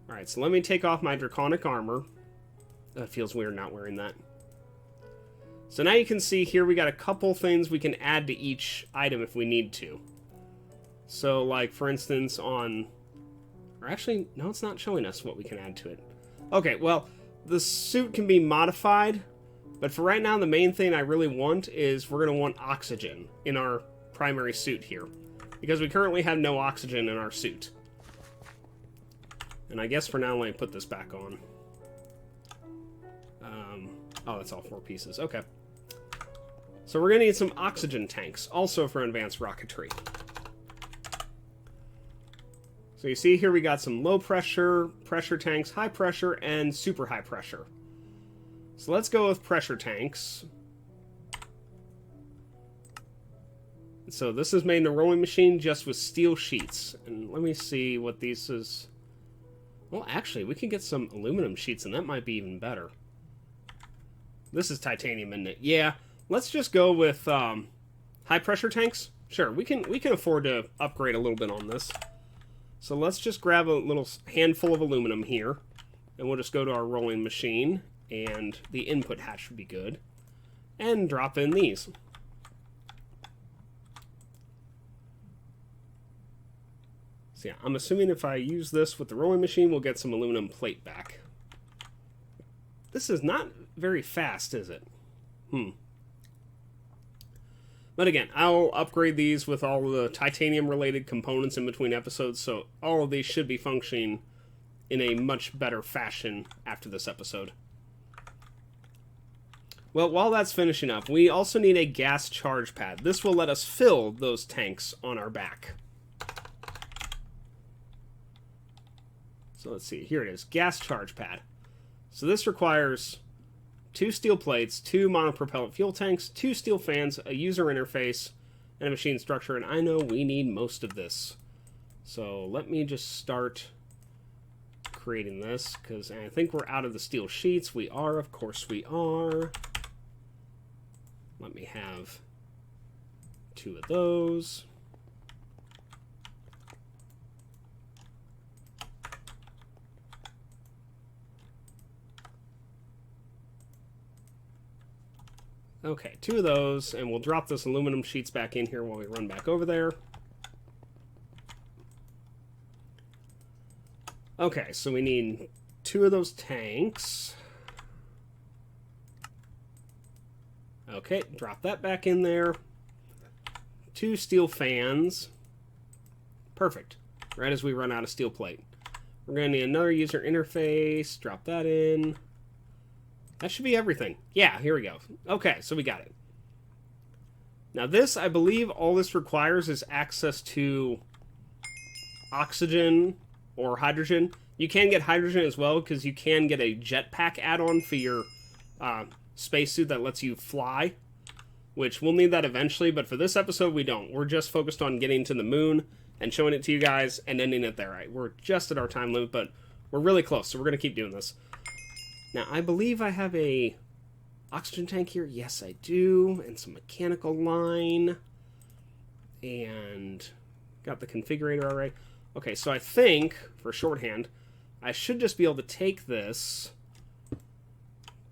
Alright, so let me take off my draconic armor. That feels weird not wearing that. So now you can see here we got a couple things we can add to each item if we need to. So, like, for instance, on... Or actually, no, it's not showing us what we can add to it. Okay, well, the suit can be modified. But for right now, the main thing I really want is we're going to want oxygen in our primary suit here. Because we currently have no oxygen in our suit. And I guess for now, let me put this back on. Oh, that's all 4 pieces. Okay. So we're going to need some oxygen tanks, also for advanced rocketry. So you see here we got some low pressure, pressure tanks, high pressure, and super high pressure. So let's go with pressure tanks. So this is made in a rolling machine just with steel sheets. And let me see what these is. Well, actually, we can get some aluminum sheets, and that might be even better. This is titanium, isn't it? Yeah, let's just go with high pressure tanks. Sure, we can afford to upgrade a little bit on this. So let's just grab a little handful of aluminum here, and we'll just go to our rolling machine. And the input hatch would be good. And drop in these. So yeah, I'm assuming if I use this with the rolling machine, we'll get some aluminum plate back. This is not very fast, is it? But again, I'll upgrade these with all the titanium-related components in between episodes, so all of these should be functioning in a much better fashion after this episode. Well, while that's finishing up, we also need a gas charge pad. This will let us fill those tanks on our back. So let's see, here it is, gas charge pad. So this requires 2 steel plates, 2 monopropellant fuel tanks, 2 steel fans, a user interface, and a machine structure, and I know we need most of this. So let me just start creating this, because I think we're out of the steel sheets. We are, of course we are. Let me have 2 of those. Okay, 2 of those, and we'll drop those aluminum sheets back in here while we run back over there. Okay, so we need 2 of those tanks. Okay, drop that back in there. 2 steel fans. Perfect. Right as we run out of steel plate. We're going to need another user interface. Drop that in. That should be everything. Yeah, here we go. Okay, so we got it. Now this, I believe all this requires is access to oxygen or hydrogen. You can get hydrogen as well, because you can get a jetpack add-on for your spacesuit that lets you fly, which we'll need that eventually, but for this episode we don't. We're just focused on getting to the moon and showing it to you guys and ending it there. Right? We're just at our time limit, but we're really close, so we're going to keep doing this. Now, I believe I have a oxygen tank here. Yes, I do. And some mechanical line. And got the configurator already. Okay, so I think, for shorthand, I should just be able to take this,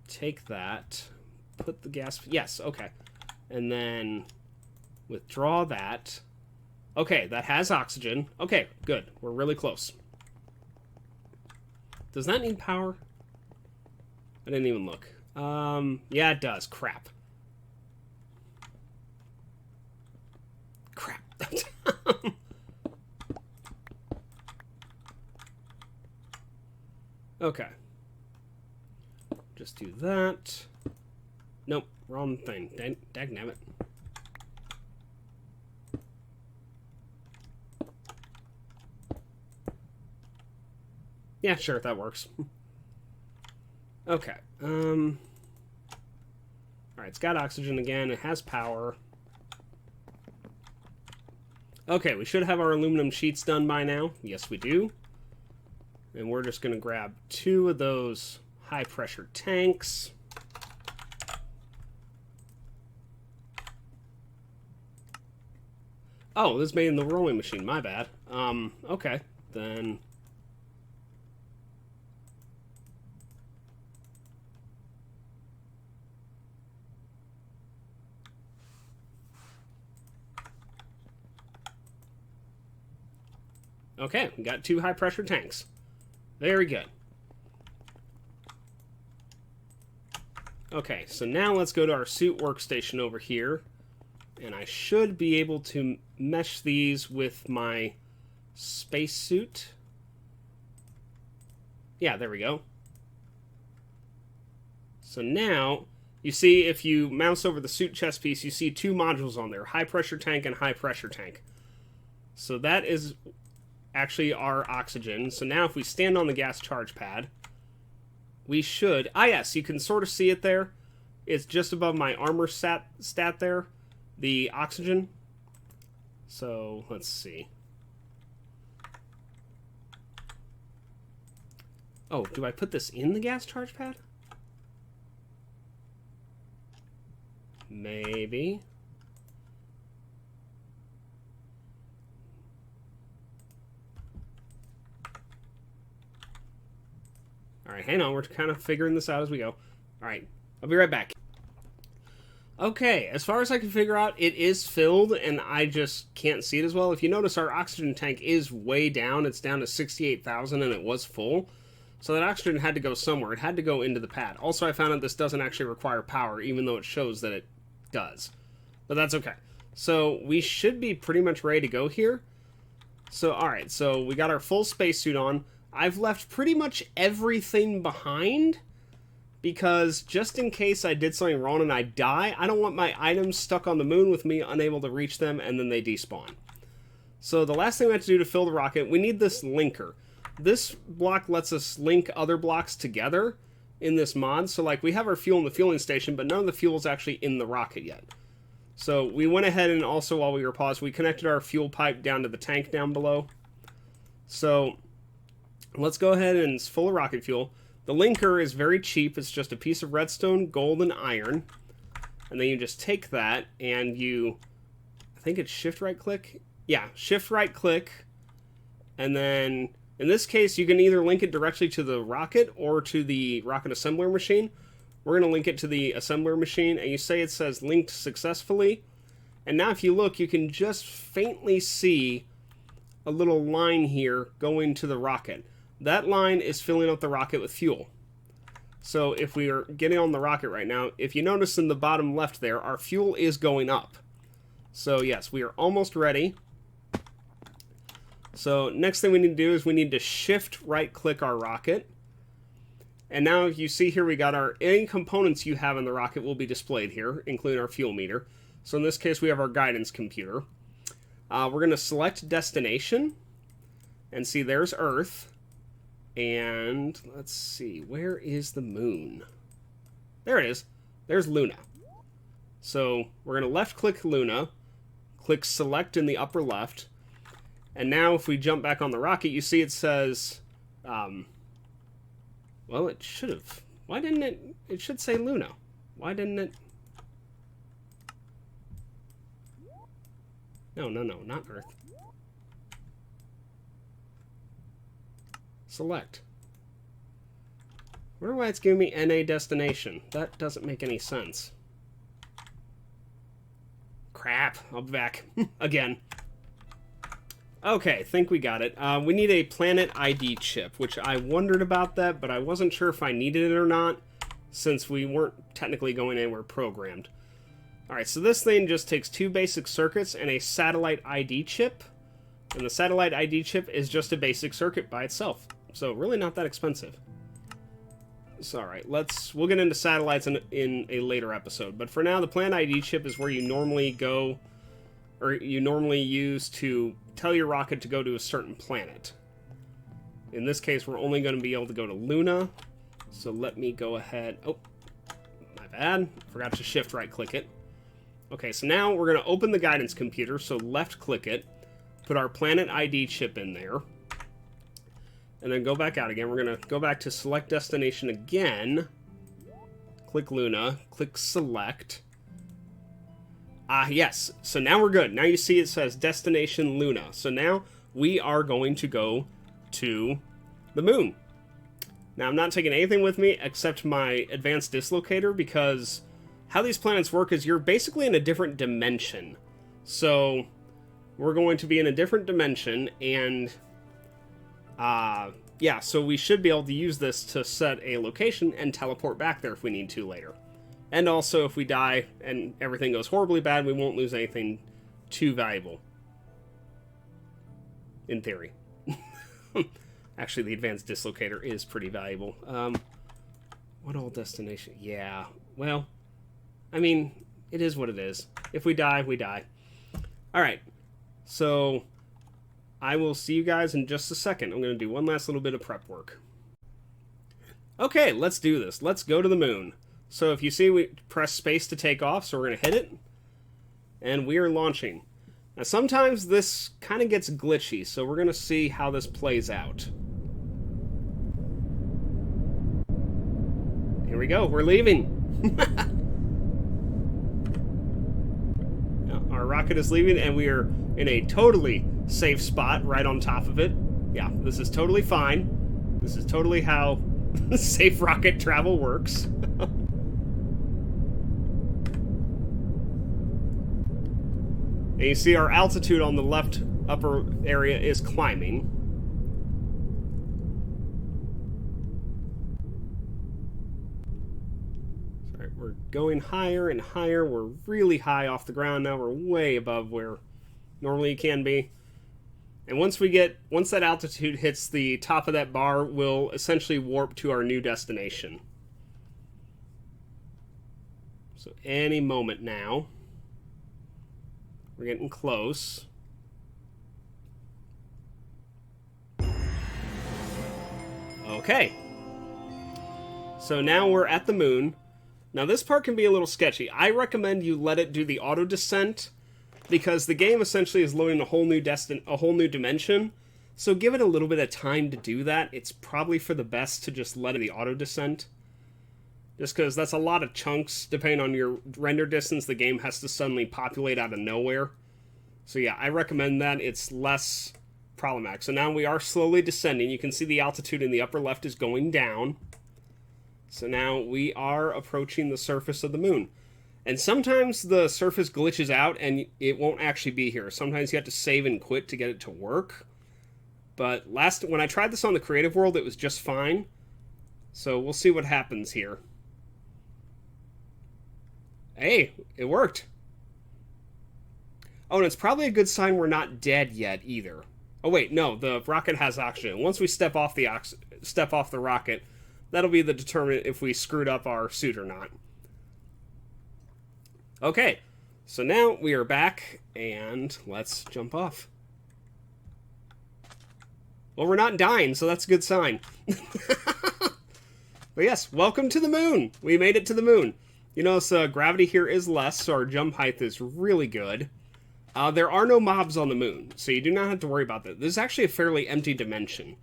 take that, put the gas... Yes, okay. And then withdraw that. Okay, that has oxygen. Okay, good. We're really close. Does that need power? I didn't even look. Yeah, it does. Crap. Crap. Okay. Just do that. Nope, wrong thing. Dagnabbit. Yeah, sure, that works. Okay. Alright, it's got oxygen again. It has power. Okay, we should have our aluminum sheets done by now. Yes, we do. And we're just going to grab 2 of those high-pressure tanks. Oh, this is made in the rolling machine. My bad. Okay. Then... Okay, we got 2 high-pressure tanks. Very good. Okay, so now let's go to our suit workstation over here. And I should be able to mesh these with my spacesuit. Yeah, there we go. So now, you see if you mouse over the suit chest piece, you see 2 modules on there. High-pressure tank and high-pressure tank. So that is... actually our oxygen. So now if we stand on the gas charge pad, we should... Ah, yes, you can sort of see it there. It's just above my armor stat there, the oxygen. So, let's see. Oh, do I put this in the gas charge pad? Maybe. Alright, hang on, we're kind of figuring this out as we go. Alright, I'll be right back. Okay, as far as I can figure out, it is filled, and I just can't see it as well. If you notice, our oxygen tank is way down. It's down to 68,000, and it was full. So that oxygen had to go somewhere. It had to go into the pad. Also, I found out this doesn't actually require power, even though it shows that it does. But that's okay. So we should be pretty much ready to go here. So, alright, so we got our full spacesuit on. I've left pretty much everything behind, because just in case I did something wrong and I die, I don't want my items stuck on the moon with me unable to reach them and then they despawn. So the last thing we have to do to fill the rocket, we need this linker. This block lets us link other blocks together in this mod. So like we have our fuel in the fueling station, but none of the fuel is actually in the rocket yet. So we went ahead and also, while we were paused, we connected our fuel pipe down to the tank down below. So... let's go ahead and full of rocket fuel. The linker is very cheap. It's just a piece of redstone, gold, and iron. And then you just take that and you... I think it's shift right click? Yeah, shift right click. And then, in this case, you can either link it directly to the rocket or to the rocket assembler machine. We're going to link it to the assembler machine. And you say it says linked successfully. And now if you look, you can just faintly see a little line here going to the rocket. That line is filling up the rocket with fuel. So if we are getting on the rocket right now, if you notice in the bottom left there, our fuel is going up. So yes, we are almost ready. So next thing we need to do is we need to shift right click our rocket. And now you see here we got our, any components you have in the rocket will be displayed here, including our fuel meter. So in this case we have our guidance computer. We're going to select destination. And see, there's Earth. And let's see, where is the moon? There it is. There's Luna. So we're going to left-click Luna, click Select in the upper left, and now if we jump back on the rocket, you see it says, well, it should have. Why didn't it? It should say Luna. Why didn't it? No, not Earth. Select. I wonder why it's giving me NA destination. That doesn't make any sense. Crap. I'll be back. Again. Okay, think we got it. We need a planet ID chip, which I wondered about that, but I wasn't sure if I needed it or not, since we weren't technically going anywhere programmed. Alright, so this thing just takes 2 basic circuits and a satellite ID chip. And the satellite ID chip is just a basic circuit by itself. So really not that expensive. So alright, we'll get into satellites in a later episode. But for now, the planet ID chip is where you normally go, or you normally use to tell your rocket to go to a certain planet. In this case, we're only going to be able to go to Luna. So let me go ahead. Oh, my bad. Forgot to shift right click it. Okay, so now we're going to open the guidance computer. So left click it. Put our planet ID chip in there. And then go back out again. We're going to go back to select destination again. Click Luna. Click select. Ah, yes. So now we're good. Now you see it says destination Luna. So now we are going to go to the moon. Now I'm not taking anything with me except my advanced dislocator, because how these planets work is you're basically in a different dimension. So we're going to be in a different dimension, and yeah, so we should be able to use this to set a location and teleport back there if we need to later. And also, if we die and everything goes horribly bad, we won't lose anything too valuable. In theory. Actually, the advanced dislocator is pretty valuable. What all destination? Yeah, well, I mean, it is what it is. If we die, we die. Alright, so I will see you guys in just a second. I'm going to do one last little bit of prep work. Okay, let's do this. Let's go to the moon. So if you see, we press space to take off, so we're going to hit it. And we are launching. Now sometimes this kind of gets glitchy, so we're going to see how this plays out. Here we go, we're leaving. Now, our rocket is leaving, and we are in a totally safe spot right on top of it. Yeah, this is totally fine. This is totally how safe rocket travel works. And you see our altitude on the left upper area is climbing. Sorry, we're going higher and higher. We're really high off the ground now. We're way above where normally you can be. And once that altitude hits the top of that bar, we'll essentially warp to our new destination. So any moment now. We're getting close. Okay. So now we're at the moon. Now this part can be a little sketchy. I recommend you let it do the auto descent, because the game essentially is loading a whole new dimension. So give it a little bit of time to do that. It's probably for the best to just let it the auto descent. Just because that's a lot of chunks. Depending on your render distance, the game has to suddenly populate out of nowhere. So yeah, I recommend that. It's less problematic. So now we are slowly descending. You can see the altitude in the upper left is going down. So now we are approaching the surface of the moon. And sometimes the surface glitches out and it won't actually be here. Sometimes you have to save and quit to get it to work. But when I tried this on the creative world, it was just fine. So we'll see what happens here. Hey, it worked. Oh, and it's probably a good sign we're not dead yet either. Oh wait, no, the rocket has oxygen. Once we step off the rocket, that'll be the determinant if we screwed up our suit or not. Okay, so now we are back, and let's jump off. Well, we're not dying, so that's a good sign. But yes, welcome to the moon. We made it to the moon. You notice gravity here is less, so our jump height is really good. There are no mobs on the moon, so you do not have to worry about that. This is actually a fairly empty dimension.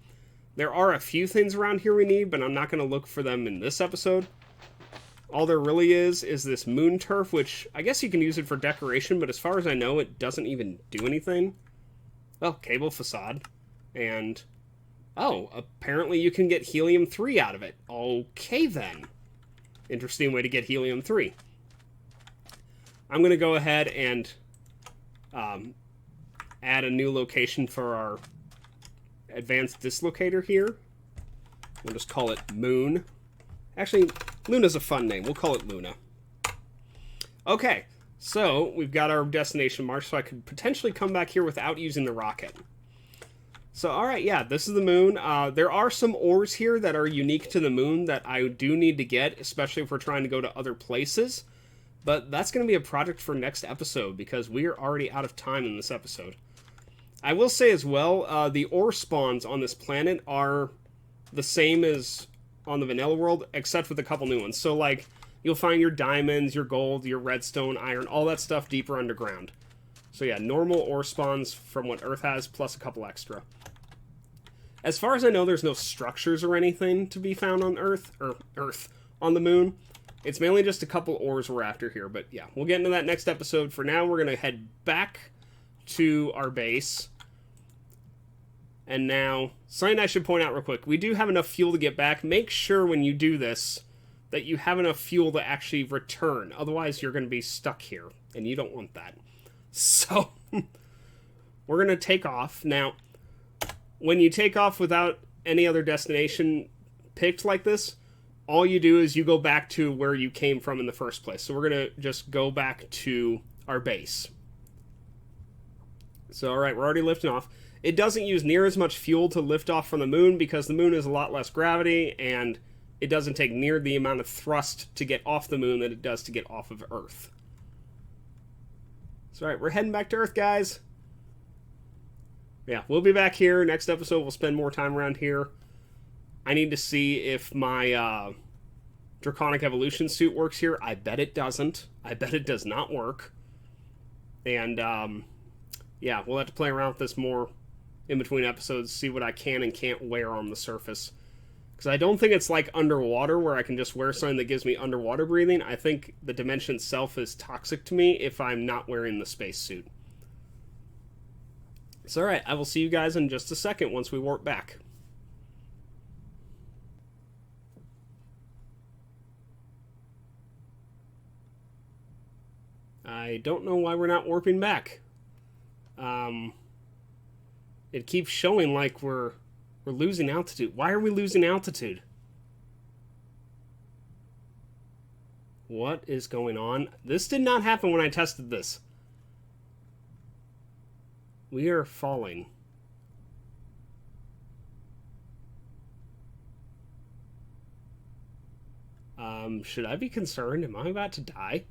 There are a few things around here we need, but I'm not going to look for them in this episode. All there really is this moon turf, which I guess you can use it for decoration, but as far as I know, it doesn't even do anything. Well, cable facade. And, oh, apparently you can get helium-3 out of it. Okay, then. Interesting way to get helium-3. I'm going to go ahead and add a new location for our advanced dislocator here. We'll just call it Moon. Actually, Luna's a fun name. We'll call it Luna. Okay, so we've got our destination marked, so I could potentially come back here without using the rocket. So, alright, yeah, this is the moon. There are some ores here that are unique to the moon that I do need to get, especially if we're trying to go to other places. But that's going to be a project for next episode, because we are already out of time in this episode. I will say as well, the ore spawns on this planet are the same as on the vanilla world, except with a couple new ones. So, like, you'll find your diamonds, your gold, your redstone, iron, all that stuff deeper underground. So yeah, normal ore spawns from what Earth has, plus a couple extra. As far as I know, there's no structures or anything to be found on Earth, on the moon. It's mainly just a couple ores we're after here, but yeah, we'll get into that next episode. For now, we're going to head back to our base. And now, something I should point out real quick, we do have enough fuel to get back. Make sure when you do this that you have enough fuel to actually return. Otherwise, you're going to be stuck here, and you don't want that. So, we're going to take off. Now, when you take off without any other destination picked like this, all you do is you go back to where you came from in the first place. So we're going to just go back to our base. So, alright, we're already lifting off. It doesn't use near as much fuel to lift off from the moon because the moon is a lot less gravity, and it doesn't take near the amount of thrust to get off the moon that it does to get off of Earth. So, alright, we're heading back to Earth, guys. Yeah, we'll be back here. Next episode, we'll spend more time around here. I need to see if my Draconic Evolution suit works here. I bet it doesn't. I bet it does not work. And, yeah, we'll have to play around with this more in between episodes, see what I can and can't wear on the surface. Because I don't think it's like underwater where I can just wear something that gives me underwater breathing. I think the dimension itself is toxic to me if I'm not wearing the spacesuit. So, alright, I will see you guys in just a second once we warp back. I don't know why we're not warping back. It keeps showing like we're losing altitude. Why are we losing altitude? What is going on? This did not happen when I tested this. We are falling. Should I be concerned? Am I about to die?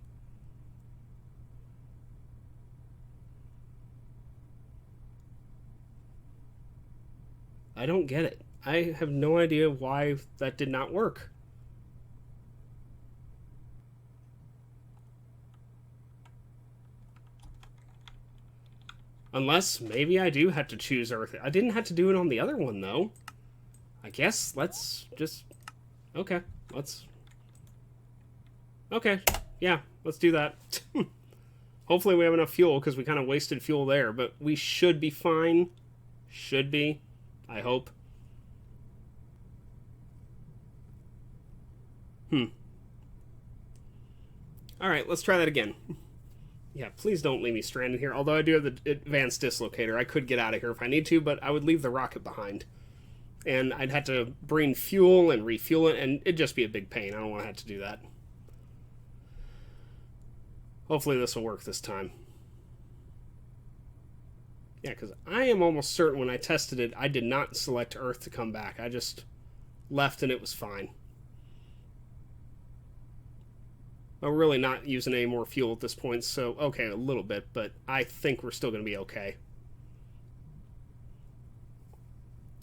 I don't get it. I have no idea why that did not work. Unless, maybe I do have to choose Earth. I didn't have to do it on the other one, though. I guess let's just... Okay, let's... Okay, yeah, let's do that. Hopefully we have enough fuel, because we kind of wasted fuel there, but we should be fine. Should be. I hope. Alright, let's try that again. Yeah, please don't leave me stranded here. Although I do have the advanced dislocator. I could get out of here if I need to, but I would leave the rocket behind. And I'd have to bring fuel and refuel it, and it'd just be a big pain. I don't want to have to do that. Hopefully this will work this time. Yeah, because I am almost certain when I tested it, I did not select Earth to come back. I just left and it was fine. But we're really not using any more fuel at this point, so okay, a little bit, but I think we're still going to be okay.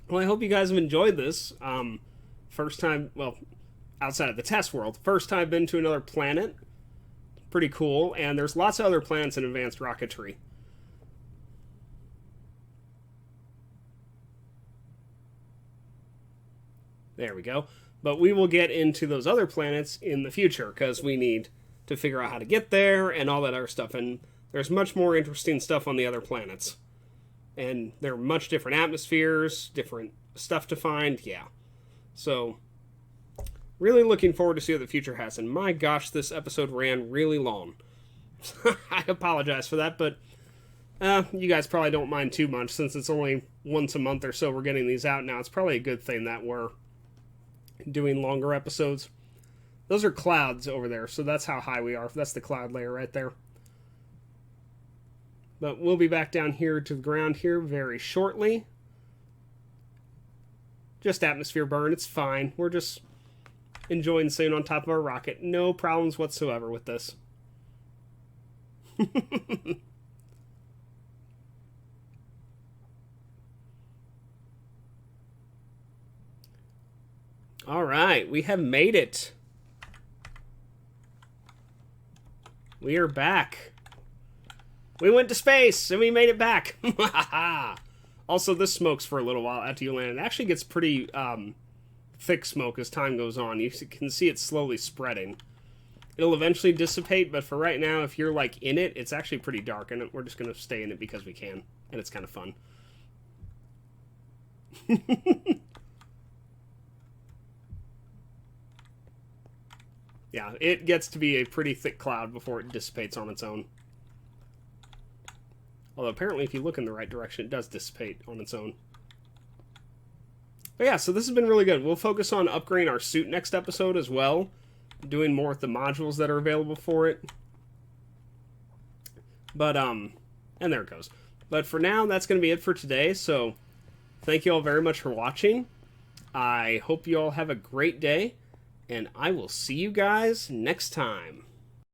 Well, I hope you guys have enjoyed this. First time, well, outside of the test world, first time I've been to another planet. Pretty cool, and there's lots of other planets in advanced rocketry. There we go. But we will get into those other planets in the future, because we need to figure out how to get there and all that other stuff. And there's much more interesting stuff on the other planets. And there are much different atmospheres, different stuff to find, yeah. So, really looking forward to see what the future has. And my gosh, this episode ran really long. I apologize for that, but you guys probably don't mind too much, since it's only once a month or so we're getting these out now. It's probably a good thing that we're doing longer episodes. Those are clouds over there, so that's how high we are. That's the cloud layer right there. But we'll be back down here to the ground here very shortly. Just atmosphere burn, it's fine. We're just enjoying staying on top of our rocket. No problems whatsoever with this. Alright, we have made it. We are back. We went to space, and we made it back. Also, this smokes for a little while after you land. It actually gets pretty thick smoke as time goes on. You can see it slowly spreading. It'll eventually dissipate, but for right now, if you're like in it, it's actually pretty dark, and we're just going to stay in it because we can, and it's kind of fun. Yeah, it gets to be a pretty thick cloud before it dissipates on its own. Although apparently if you look in the right direction, it does dissipate on its own. But yeah, so this has been really good. We'll focus on upgrading our suit next episode as well. Doing more with the modules that are available for it. But, and there it goes. But for now, that's going to be it for today. So, thank you all very much for watching. I hope you all have a great day. And I will see you guys next time.